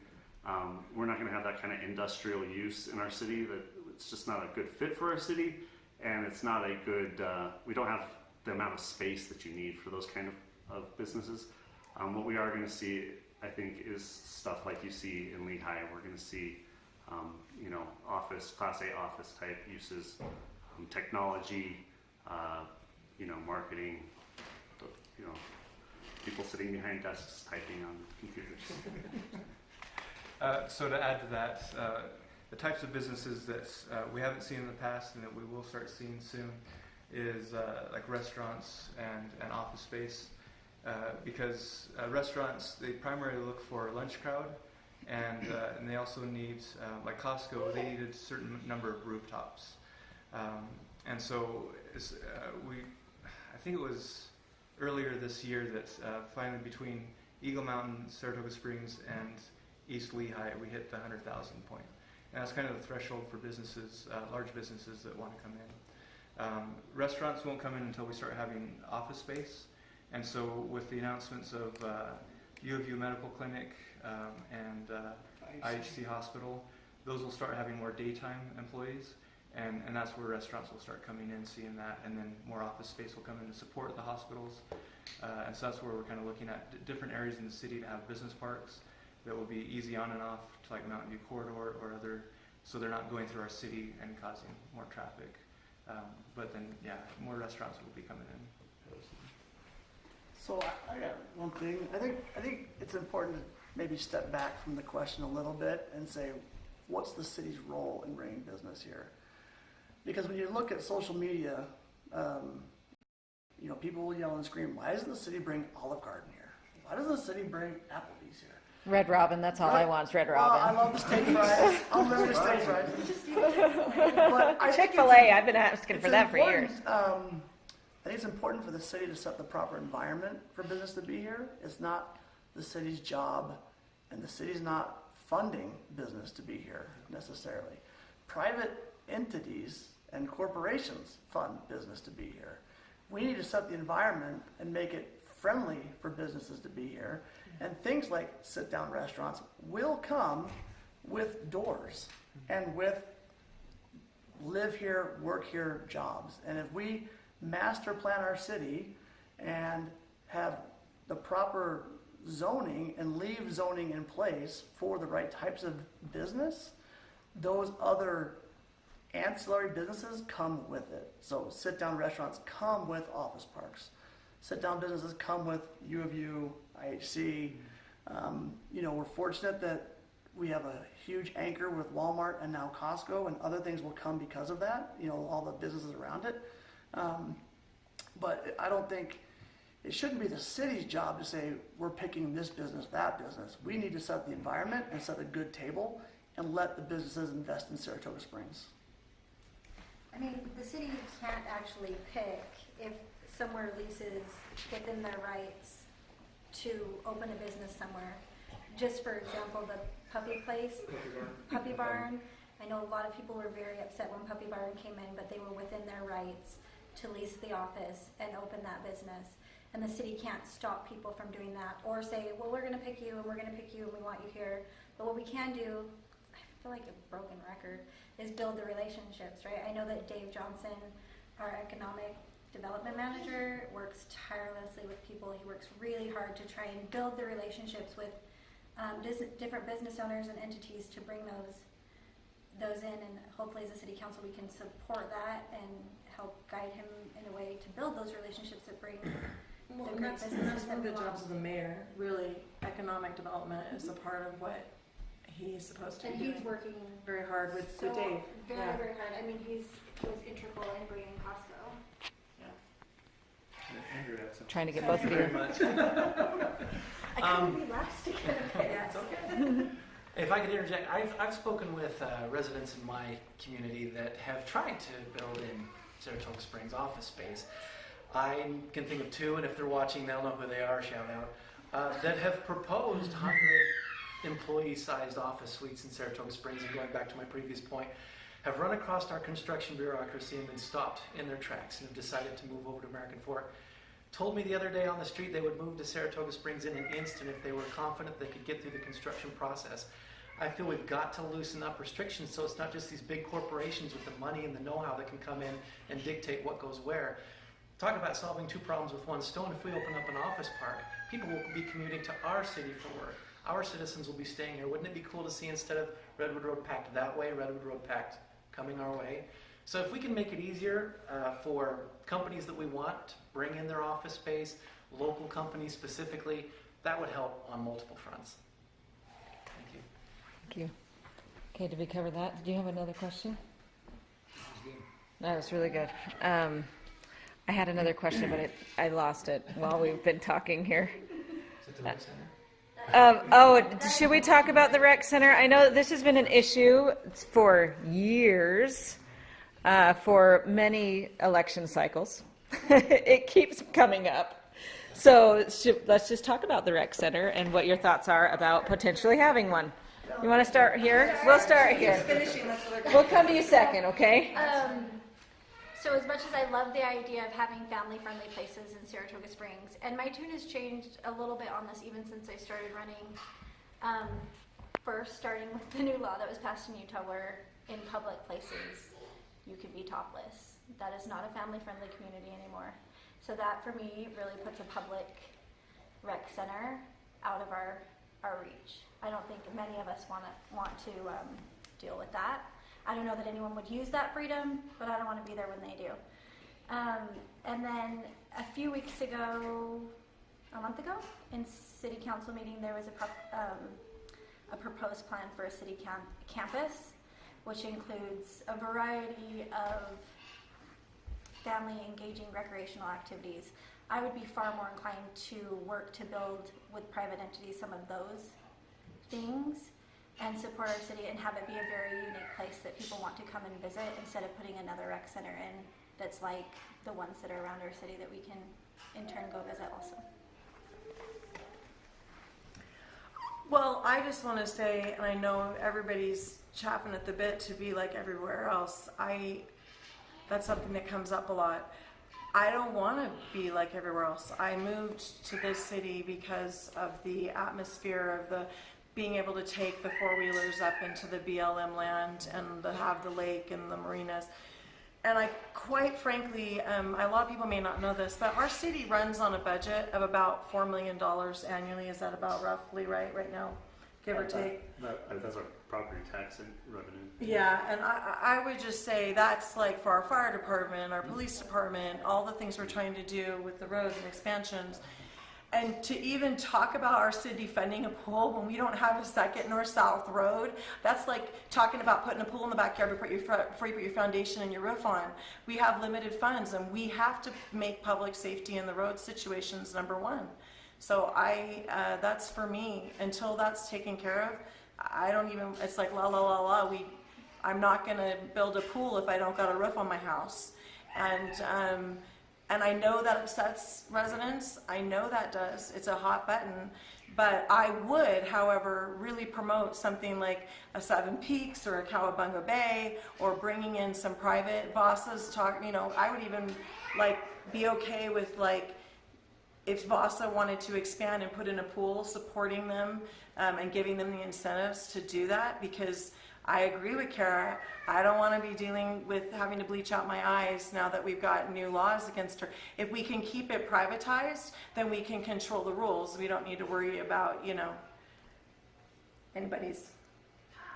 Speaker 5: We're not going to have that kind of industrial use in our city. That it's just not a good fit for our city, and it's not a good. We don't have the amount of space that you need for those kind of businesses. What we are going to see, I think, is stuff like you see in Lehigh. We're going to see, Class A office type uses, technology, marketing, people sitting behind desks typing on computers.
Speaker 9: So to add to that, the types of businesses that we haven't seen in the past and that we will start seeing soon is like restaurants and office space. Because restaurants, they primarily look for a lunch crowd, and they also need, like Costco, they need a certain number of rooftops. And so I think it was earlier this year that finally between Eagle Mountain, Saratoga Springs, and East Lehigh, we hit the 100,000 point. And that's kind of the threshold for businesses, large businesses that want to come in. Restaurants won't come in until we start having office space. And so with the announcements of U of U Medical Clinic and IHC Hospital, those will start having more daytime employees. And that's where restaurants will start coming in, seeing that, and then more office space will come in to support the hospitals. And so that's where we're kind of looking at different areas in the city to have business parks that will be easy on and off, to like Mountain View Corridor or other, so they're not going through our city and causing more traffic. But then, more restaurants will be coming in.
Speaker 6: So I got one thing. I think it's important to maybe step back from the question a little bit and say, what's the city's role in bringing business here? Because when you look at social media, people will yell and scream, why doesn't the city bring Olive Garden here? Why doesn't the city bring Applebee's here?
Speaker 3: Red Robin, that's all I want is Red
Speaker 6: Well, I
Speaker 3: Robin.
Speaker 6: love the steak fries. I'll limit the steak fries. But I think
Speaker 3: Chick-fil-A, I've been asking
Speaker 6: it's
Speaker 3: for that for
Speaker 6: important,
Speaker 3: years.
Speaker 6: I think it's important for the city to set the proper environment for business to be here. It's not the city's job, and the city's not funding business to be here necessarily. Private entities and corporations fund business to be here. We need to set the environment and make it friendly for businesses to be here. And things like sit-down restaurants will come with doors and with live here, work here jobs. And if we master plan our city and have the proper zoning and leave zoning in place for the right types of business, those other ancillary businesses come with it. So sit-down restaurants come with office parks. Sit-down businesses come with U of U, IHC. We're fortunate that we have a huge anchor with Walmart and now Costco, and other things will come because of that, all the businesses around it. But I don't think it shouldn't be the city's job to say we're picking this business, that business. We need to set the environment and set a good table and let the businesses invest in Saratoga Springs.
Speaker 2: I mean, the city can't actually pick if somewhere leases within their rights to open a business somewhere. Just for example, the Puppy Barn. I know a lot of people were very upset when Puppy Barn came in, but they were within their rights to lease the office and open that business. And the city can't stop people from doing that or say, well, we're going to pick you and we're going to pick you and we want you here. But what we can do, I feel like a broken record, is build the relationships, right? I know that Dave Johnson, our economic development manager, works tirelessly with people. He works really hard to try and build the relationships with different business owners and entities to bring those in, and hopefully as a city council we can support that and help guide him in a way to build those relationships that bring
Speaker 8: Well,
Speaker 2: the
Speaker 8: and
Speaker 2: great
Speaker 8: that's
Speaker 2: businesses
Speaker 8: one
Speaker 2: that
Speaker 8: of
Speaker 2: we
Speaker 8: the
Speaker 2: want.
Speaker 8: jobs of the mayor. Really, economic development is a part of what he's supposed to
Speaker 2: And
Speaker 8: be
Speaker 2: he's
Speaker 8: doing
Speaker 2: working
Speaker 8: very hard with
Speaker 2: so
Speaker 8: Dave.
Speaker 2: very,
Speaker 8: Yeah.
Speaker 2: very hard. I mean, he was integral in bringing Costco.
Speaker 9: Andrew had some.
Speaker 3: Trying to get both of
Speaker 4: Very
Speaker 3: you.
Speaker 4: much.
Speaker 2: I couldn't be last to get a pick.
Speaker 4: Yeah, it's okay. If I could interject, I've spoken with residents in my community that have tried to build in Saratoga Springs office space. I can think of two, and if they're watching, they'll know who they are, shout out, that have proposed 100 employee-sized office suites in Saratoga Springs, and going back to my previous point, have run across our construction bureaucracy and been stopped in their tracks and have decided to move over to American Fork. Told me the other day on the street they would move to Saratoga Springs in an instant if they were confident they could get through the construction process. I feel we've got to loosen up restrictions so it's not just these big corporations with the money and the know-how that can come in and dictate what goes where. Talk about solving two problems with one stone. If we open up an office park, people will be commuting to our city for work. Our citizens will be staying here. Wouldn't it be cool to see, instead of Redwood Road packed that way, Redwood Road packed coming our way? So if we can make it easier for companies that we want to bring in their office space, local companies specifically, that would help on multiple fronts. Thank you.
Speaker 3: Thank you. Okay, did we cover that? Did you have another question? That was really good. I had another question, but I lost it while we've been talking here.
Speaker 4: Is it the rec center?
Speaker 3: Should we talk about the rec center? I know this has been an issue for years, for many election cycles. It keeps coming up. So let's just talk about the rec center and what your thoughts are about potentially having one. You want to start here? We'll start here. We'll come to you second, okay?
Speaker 2: So as much as I love the idea of having family-friendly places in Saratoga Springs, and my tune has changed a little bit on this even since I started running, first starting with the new law that was passed in Utah where in public places you can be topless. That is not a family-friendly community anymore. So that for me really puts a public rec center out of our reach. I don't think many of us want to deal with that. I don't know that anyone would use that freedom, but I don't want to be there when they do. And then a few weeks ago, a month ago, in city council meeting, there was a proposed plan for a city campus, which includes a variety of family engaging recreational activities. I would be far more inclined to work to build with private entities some of those things and support our city and have it be a very unique place that people want to come and visit instead of putting another rec center in that's like the ones that are around our city that we can in turn go visit also.
Speaker 8: Well, I just want to say, and I know everybody's chapping at the bit to be like everywhere else. That's something that comes up a lot. I don't want to be like everywhere else. I moved to this city because of the atmosphere of the being able to take the four-wheelers up into the BLM land and have the lake and the marinas. And I, quite frankly, a lot of people may not know this, but our city runs on a budget of about $4 million annually. Is that about roughly right now, give or take?
Speaker 5: That's our property tax and revenue.
Speaker 8: Yeah, and I would just say that's like for our fire department, our police department, all the things we're trying to do with the roads and expansions. And to even talk about our city funding a pool when we don't have a second north-south road, that's like talking about putting a pool in the backyard before you put your foundation and your roof on. We have limited funds, and we have to make public safety in the road situations number one. So that's for me. Until that's taken care of, I don't even, it's like la la la la. I'm not gonna build a pool if I don't got a roof on my house. And I know that upsets residents. I know that does. It's a hot button. But I would, however, really promote something like a Seven Peaks or a Cowabunga Bay, or bringing in some private VASAs. I would even be okay with if VASA wanted to expand and put in a pool, supporting them and giving them the incentives to do that, because I agree with Kara. I don't want to be dealing with having to bleach out my eyes now that we've got new laws against her. If we can keep it privatized, then we can control the rules. We don't need to worry about, anybody's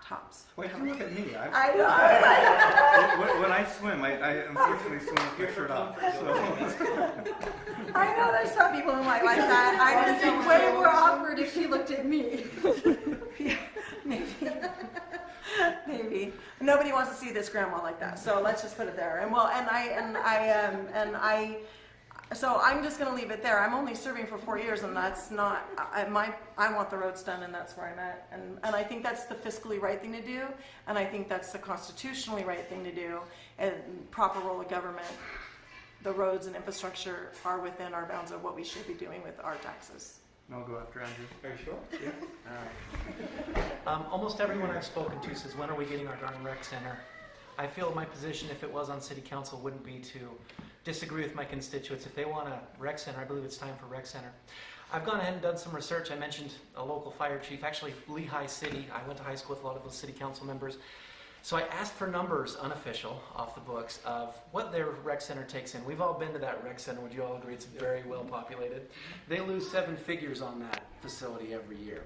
Speaker 8: tops.
Speaker 9: Wait, you look at me.
Speaker 8: I know.
Speaker 9: When I swim, I unfortunately swim with my shirt off.
Speaker 8: I know there's some people who might like that. I just think way more awkward if she looked at me. Yeah, maybe. Nobody wants to see this grandma like that, so let's just put it there. So I'm just going to leave it there. I'm only serving for 4 years, and that's not I want the roads done, and that's where I'm at. And I think that's the fiscally right thing to do, and I think that's the constitutionally right thing to do. And proper role of government. The roads and infrastructure are within our bounds of what we should be doing with our taxes.
Speaker 9: I'll go after Andrew.
Speaker 4: Are you sure?
Speaker 9: Yeah. All right.
Speaker 4: Almost everyone I've spoken to says, when are we getting our darn rec center? I feel my position, if it was on city council, wouldn't be to disagree with my constituents. If they want a rec center, I believe it's time for rec center. I've gone ahead and done some research. I mentioned a local fire chief, actually Lehigh City. I went to high school with a lot of those city council members. So I asked for numbers, unofficial, off the books, of what their rec center takes in. We've all been to that rec center. Would you all agree it's very well populated? They lose 7 figures on that facility every year.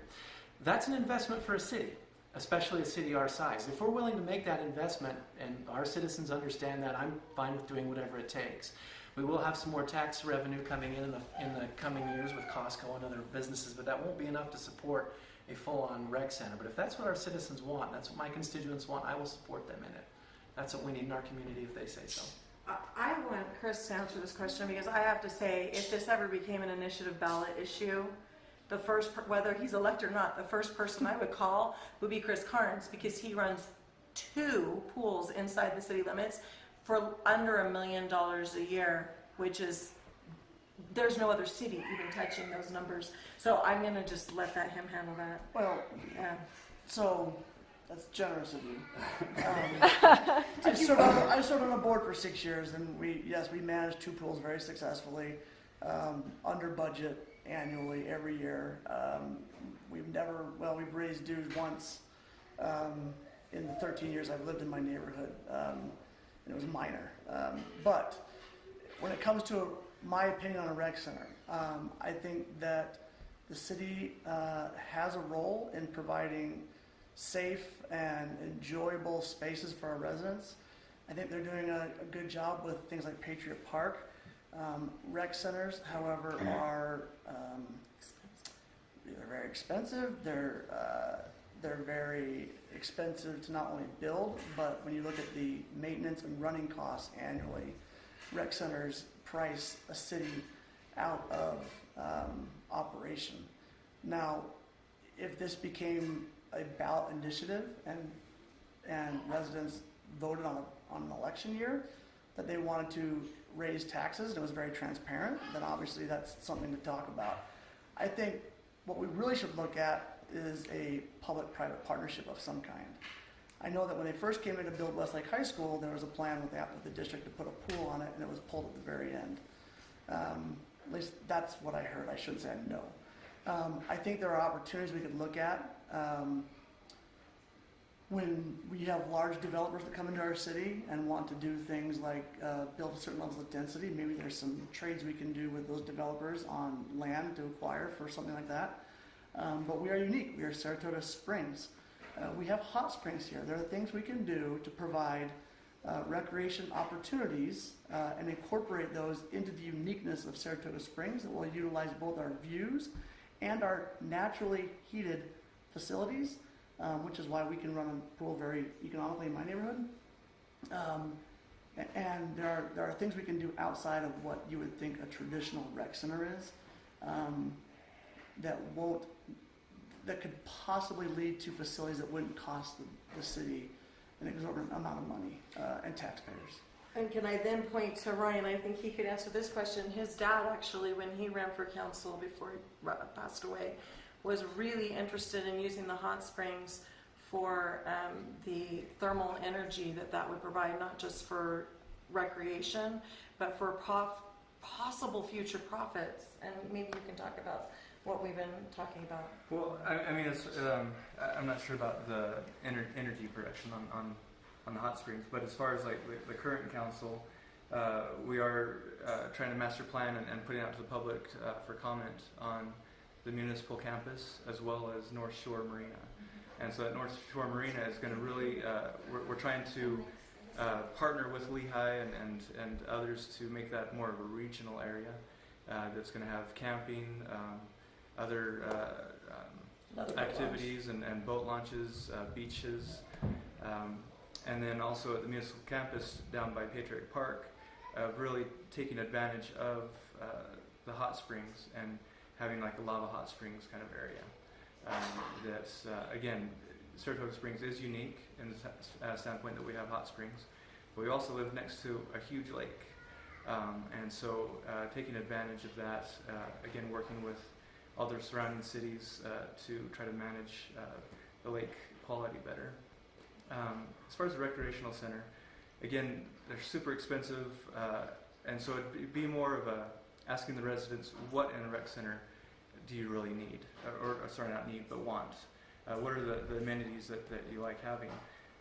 Speaker 4: That's an investment for a city, especially a city our size. If we're willing to make that investment, and our citizens understand that, I'm fine with doing whatever it takes. We will have some more tax revenue coming in the coming years with Costco and other businesses, but that won't be enough to support a full-on rec center. But if that's what our citizens want, that's what my constituents want, I will support them in it. That's what we need in our community if they say so.
Speaker 8: I want Chris to answer this question, because I have to say, if this ever became an initiative ballot issue, the first, whether he's elected or not, the first person I would call would be Chris Carnes, because he runs 2 pools inside the city limits for under $1 million a year, which is, there's no other city even touching those numbers. So I'm going to just let him handle that.
Speaker 6: Well,
Speaker 8: Yeah.
Speaker 6: so that's generous of you. I served on a board for 6 years, and we managed 2 pools very successfully, under budget annually every year. We've raised dues once in the 13 years I've lived in my neighborhood. And it was minor. But when it comes to my opinion on a rec center, I think that the city has a role in providing safe and enjoyable spaces for our residents. I think they're doing a good job with things like Patriot Park. Rec centers, however, are they're very expensive. They're very expensive to not only build, but when you look at the maintenance and running costs annually, rec centers price a city out of operation. Now, if this became a ballot initiative and residents voted on an election year that they wanted to raise taxes and it was very transparent, then obviously that's something to talk about. I think what we really should look at is a public-private partnership of some kind. I know that when they first came in to build Westlake High School, there was a plan with the district to put a pool on it, and it was pulled at the very end. At least that's what I heard. I shouldn't say I know. I think there are opportunities we could look at when we have large developers that come into our city and want to do things like build certain levels of density. Maybe there's some trades we can do with those developers on land to acquire for something like that. But we are unique. We are Saratoga Springs. We have hot springs here. There are things we can do to provide recreation opportunities and incorporate those into the uniqueness of Saratoga Springs that will utilize both our views and our naturally heated facilities, which is why we can run a pool very economically in my neighborhood. And there are things we can do outside of what you would think a traditional rec center is that could possibly lead to facilities that wouldn't cost the city an exorbitant amount of money and taxpayers.
Speaker 8: And can I then point to Ryan? I think he could answer this question. His dad, actually, when he ran for council before he passed away, was really interested in using the hot springs for the thermal energy that would provide, not just for recreation, but for possible future profits. And maybe you can talk about what we've been talking about.
Speaker 9: Well, I mean, it's, I'm not sure about the energy production on the hot springs, but as far as like the current council, we are trying to master plan and putting out to the public for comment on the municipal campus as well as North Shore Marina. And so that North Shore Marina is going to really, we're trying to partner with Lehigh and others to make that more of a regional area that's going to have camping, other activities and boat launches, beaches, and then also at the municipal campus down by Patriot Park, really taking advantage of the hot springs and having like a lava hot springs kind of area. That's again, Saratoga Springs is unique in the standpoint that we have hot springs, but we also live next to a huge lake, and so taking advantage of that, again working with other surrounding cities to try to manage the lake quality better. As far as the recreational center, again, they're super expensive, and so it'd be more of asking the residents, what in a rec center do you really need? Or sorry, not need, but want. What are the amenities that you like having?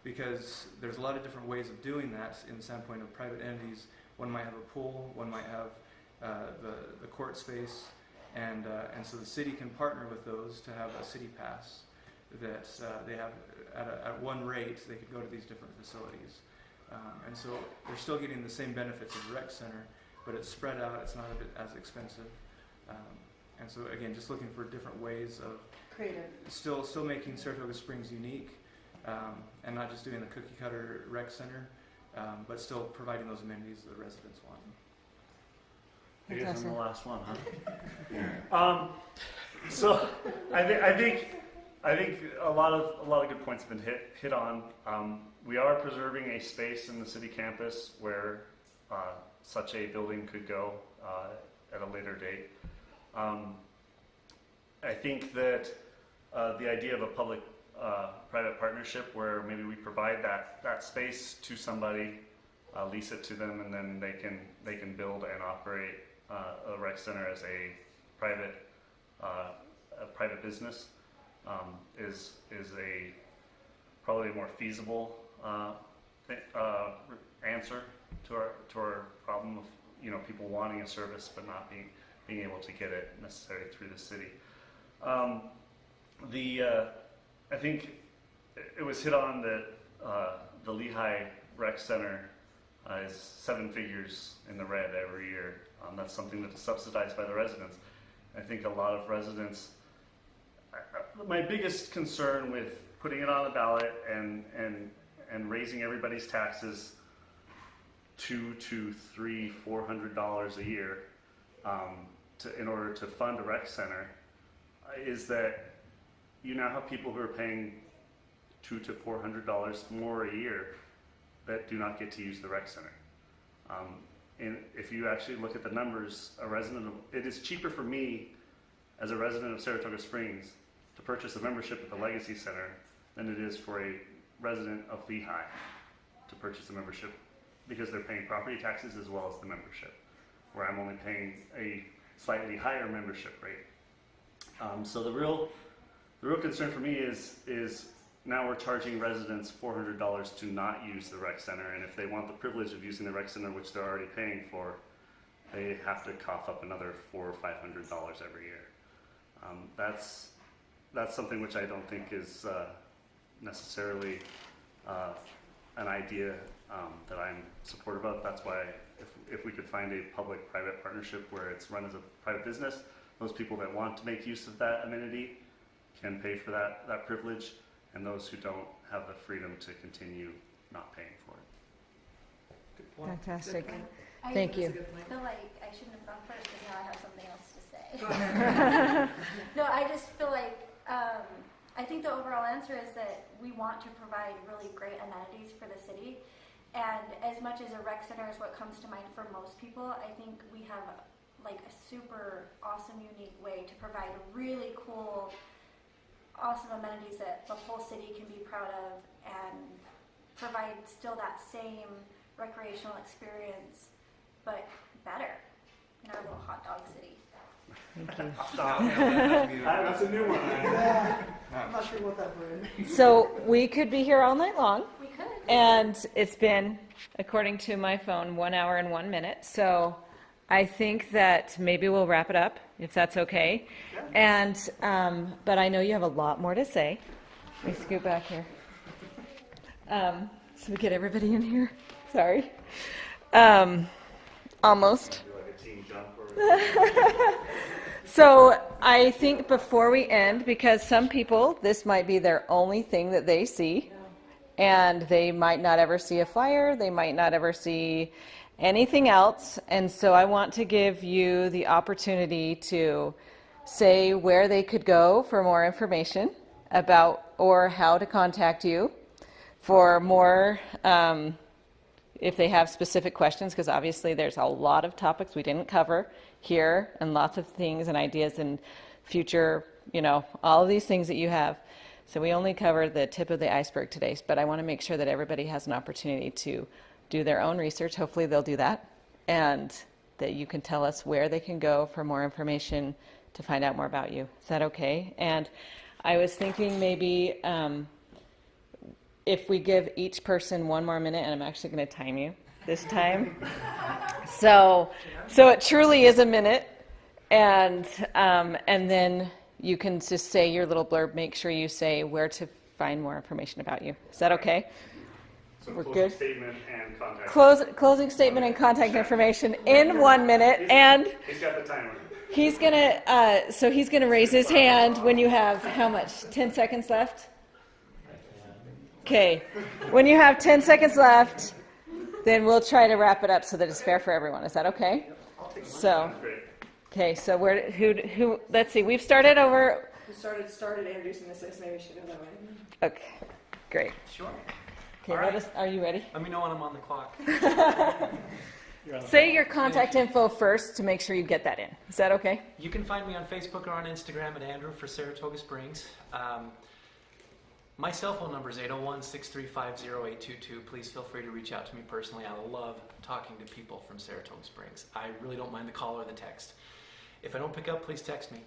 Speaker 9: Because there's a lot of different ways of doing that in the standpoint of private entities. One might have a pool, one might have the court space, and so the city can partner with those to have a city pass that they have at one rate. They could go to these different facilities, and so they're still getting the same benefits of a rec center, but it's spread out. It's not a bit as expensive, and so again, just looking for different ways of
Speaker 8: creative,
Speaker 9: still making Saratoga Springs unique, and not just doing the cookie cutter rec center, but still providing those amenities that the residents want.
Speaker 5: I guess I'm the last one, huh? So I think a lot of good points have been hit on. We are preserving a space in the city campus where such a building could go at a later date. I think that the idea of a public-private partnership where maybe we provide that space to somebody, lease it to them, and then they can build and operate a rec center as a private business is probably a more feasible answer to our problem of people wanting a service but not being able to get it necessarily through the city. I think it was hit on that the Lehigh Rec Center is 7 figures in the red every year. That's something that is subsidized by the residents. I think a lot of residents, my biggest concern with putting it on the ballot and raising everybody's taxes $200 to $300, $400 a year in order to fund a rec center is that you now have people who are paying $200 to $400 more a year that do not get to use the rec center. And if you actually look at the numbers, it is cheaper for me as a resident of Saratoga Springs to purchase a membership at the Legacy Center than it is for a resident of Lehigh to purchase a membership, because they're paying property taxes as well as the membership, where I'm only paying a slightly higher membership rate. So the real concern for me is now we're charging residents $400 to not use the rec center, and if they want the privilege of using the rec center, which they're already paying for, they have to cough up another $400 or $500 every year. That's something which I don't think is necessarily an idea that I'm supportive of. That's why if we could find a public-private partnership where it's run as a private business, those people that want to make use of that amenity can pay for that privilege, and those who don't have the freedom to continue not paying for it.
Speaker 3: Fantastic.
Speaker 2: I
Speaker 3: Thank you.
Speaker 2: feel like I shouldn't have gone first because now I have something else to say. No, I just feel like I think the overall answer is that we want to provide really great amenities for the city. And as much as a rec center is what comes to mind for most people, I think we have like a super awesome, unique way to provide really cool, awesome amenities that the whole city can be proud of and provide still that same recreational experience, but better in our little hot dog city.
Speaker 3: Thank you.
Speaker 5: That's a new one.
Speaker 6: I'm not sure what that word is.
Speaker 3: So we could be here all night long,
Speaker 2: We could.
Speaker 3: and it's been, according to my phone, 1 hour and 1 minute. So I think that maybe we'll wrap it up, if that's okay. And but I know you have a lot more to say. Let me scoot back here. So we get everybody in here. Sorry. Almost.
Speaker 5: Like a team jump or
Speaker 3: So I think before we end, because some people, this might be their only thing that they see, and they might not ever see a flyer, they might not ever see anything else, and so I want to give you the opportunity to say where they could go for more information about, or how to contact you for more, if they have specific questions, because obviously there's a lot of topics we didn't cover here, and lots of things and ideas and future, all of these things that you have. So we only covered the tip of the iceberg today, but I want to make sure that everybody has an opportunity to do their own research. Hopefully they'll do that, and that you can tell us where they can go for more information to find out more about you. Is that okay? And I was thinking maybe if we give each person 1 more minute, and I'm actually going to time you this time. So it truly is a minute, and then you can just say your little blurb. Make sure you say where to find more information about you. Is that okay?
Speaker 5: so
Speaker 3: We're
Speaker 5: closing
Speaker 3: good.
Speaker 5: statement and contact.
Speaker 3: Closing statement and contact information in 1 minute, and
Speaker 5: He's got the timer.
Speaker 3: he's gonna raise his hand when you have how much? 10 seconds left. Okay, when you have 10 seconds left, then we'll try to wrap it up so that it's fair for everyone. Is that okay? So,
Speaker 5: Great.
Speaker 3: okay, so who, let's see, we've started over,
Speaker 8: We started introducing this, maybe we should go that way.
Speaker 3: okay, great.
Speaker 4: Sure.
Speaker 3: Okay,
Speaker 4: All right.
Speaker 3: are you ready?
Speaker 4: Let me know when I'm on the clock.
Speaker 3: Say your contact info first to make sure you get that in. Is that okay?
Speaker 4: You can find me on Facebook or on Instagram at Andrew for Saratoga Springs. My cell phone number is 801-635-0822. Please feel free to reach out to me personally. I love talking to people from Saratoga Springs. I really don't mind the call or the text. If I don't pick up, please text me.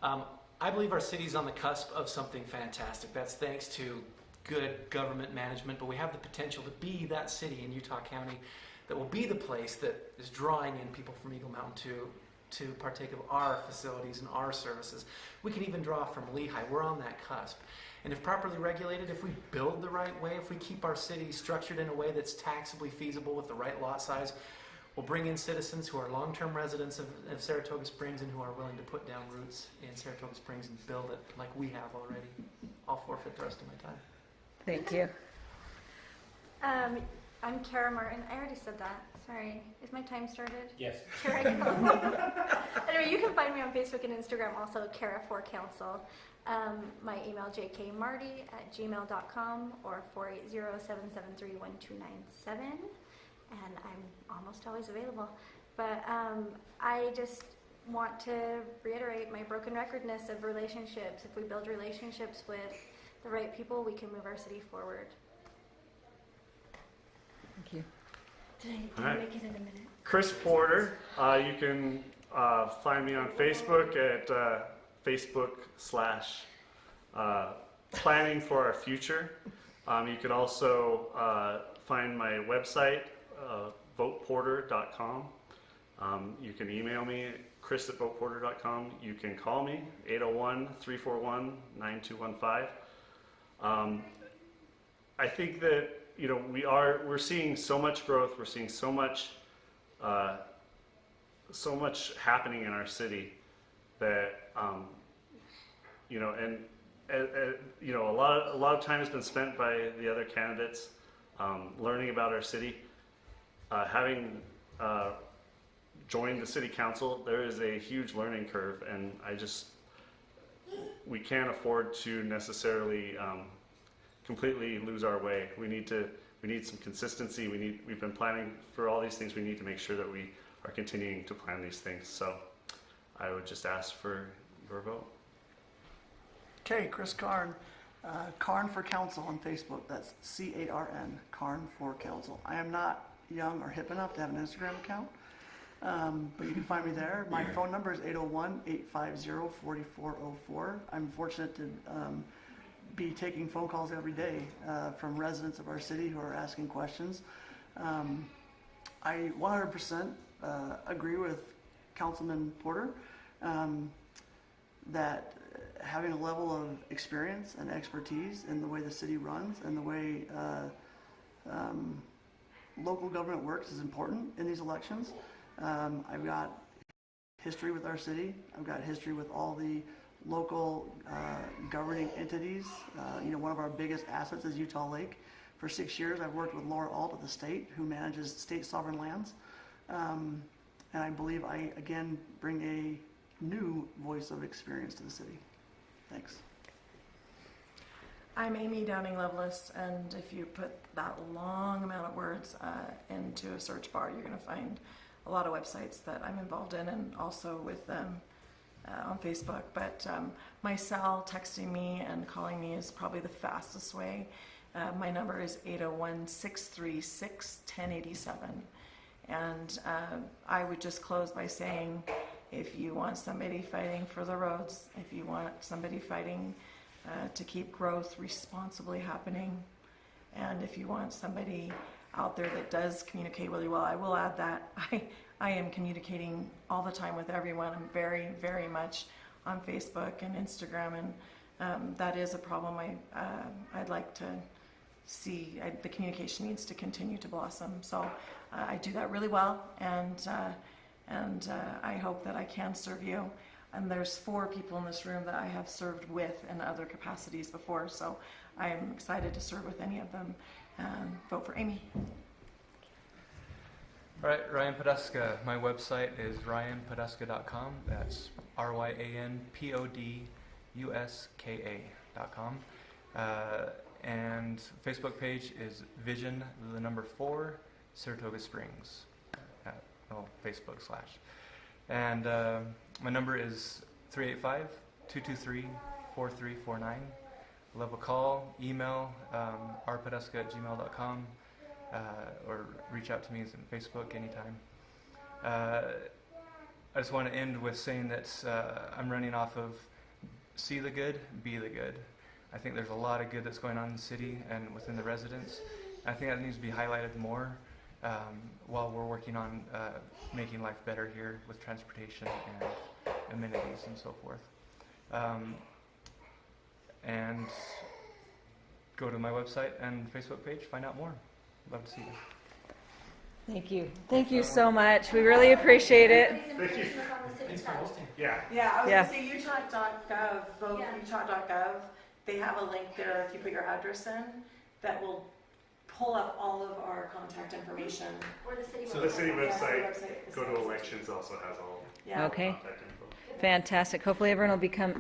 Speaker 4: I believe our city's on the cusp of something fantastic. That's thanks to good government management, but we have the potential to be that city in Utah County that will be the place that is drawing in people from Eagle Mountain to partake of our facilities and our services. We can even draw from Lehigh. We're on that cusp. And if properly regulated, if we build the right way, if we keep our city structured in a way that's taxably feasible with the right lot size, we'll bring in citizens who are long-term residents of Saratoga Springs and who are willing to put down roots in Saratoga Springs and build it like we have already. I'll forfeit the rest of my time.
Speaker 3: Thank you.
Speaker 2: I'm Kara Martin. I already said that. Sorry, is my time started?
Speaker 1: Yes.
Speaker 2: Here I go. Anyway, you can find me on Facebook and Instagram, also Kara4Council. My email jkmarty@gmail.com or 480-773-1297, and I'm almost always available. But I just want to reiterate my broken recordness of relationships. If we build relationships with the right people, we can move our city forward.
Speaker 3: Thank you.
Speaker 2: Did
Speaker 5: All
Speaker 2: I
Speaker 5: right.
Speaker 2: make it in a minute?
Speaker 5: Chris Porter. You can find me on Facebook at Facebook/Planning for Our Future. You can also find my website, voteporter.com. You can email me, chris@voteporter.com. You can call me, 801-341-9215. I think that we're seeing so much growth. We're seeing so much happening in our city that and a lot of time has been spent by the other candidates learning about our city. Having joined the city council, there is a huge learning curve, and we can't afford to necessarily completely lose our way. We need some consistency. We've been planning for all these things. We need to make sure that we are continuing to plan these things. So I would just ask for your vote.
Speaker 6: Okay, Chris Karn, Karn for Council on Facebook. That's C-A-R-N, Karn for Council. I am not young or hip enough to have an Instagram account, but you can find me there. My phone number is 801-850-4404. I'm fortunate to be taking phone calls every day from residents of our city who are asking questions. I 100% agree with Councilman Porter that having a level of experience and expertise in the way the city runs and the way local government works is important in these elections. I've got history with our city. I've got history with all the local governing entities. One of our biggest assets is Utah Lake. For 6 years, I've worked with Laura Alt at the state, who manages state sovereign lands. And I believe I, again, bring a new voice of experience to the city. Thanks.
Speaker 8: I'm Amy Downing Lovelace, and if you put that long amount of words into a search bar, you're going to find a lot of websites that I'm involved in, and also with them on Facebook. But my cell, texting me and calling me is probably the fastest way. My number is 801-636-1087. And I would just close by saying, if you want somebody fighting for the roads, if you want somebody fighting to keep growth responsibly happening, and if you want somebody out there that does communicate really well, I will add that I am communicating all the time with everyone. I'm very, very much on Facebook and Instagram, and that is a problem I'd like to see. The communication needs to continue to blossom. So I do that really well, and I hope that I can serve you. And there's 4 people in this room that I have served with in other capacities before, so I'm excited to serve with any of them. Vote for Amy.
Speaker 7: All right, Ryan Podeska. My website is ryanpodeska.com. That's RyanPoduska.com. And Facebook page is Vision, the number 4, Saratoga Springs. Facebook / And my number is 385-223-4349. Love a call, email, rpodeska@gmail.com, or reach out to me on Facebook anytime. I just want to end with saying that I'm running off of see the good, be the good. I think there's a lot of good that's going on in the city and within the residents. I think that needs to be highlighted more while we're working on making life better here with transportation and amenities and so forth. And go to my website and Facebook page, find out more. Love to see you.
Speaker 3: Thank you. Thank you so much. We really appreciate it.
Speaker 4: Thanks for hosting.
Speaker 5: Yeah.
Speaker 8: Yeah, I was
Speaker 3: Yeah.
Speaker 8: going to say utah.gov, vote
Speaker 2: Yeah.
Speaker 8: utah.gov. They have a link there if you put your address in that will pull up all of our contact information.
Speaker 2: Or the city
Speaker 5: So the city
Speaker 8: Yes, the
Speaker 5: website,
Speaker 8: website is
Speaker 5: go to
Speaker 8: also-
Speaker 5: elections, also has all
Speaker 8: Yeah.
Speaker 3: Okay,
Speaker 5: contact info.
Speaker 3: fantastic. Hopefully everyone will become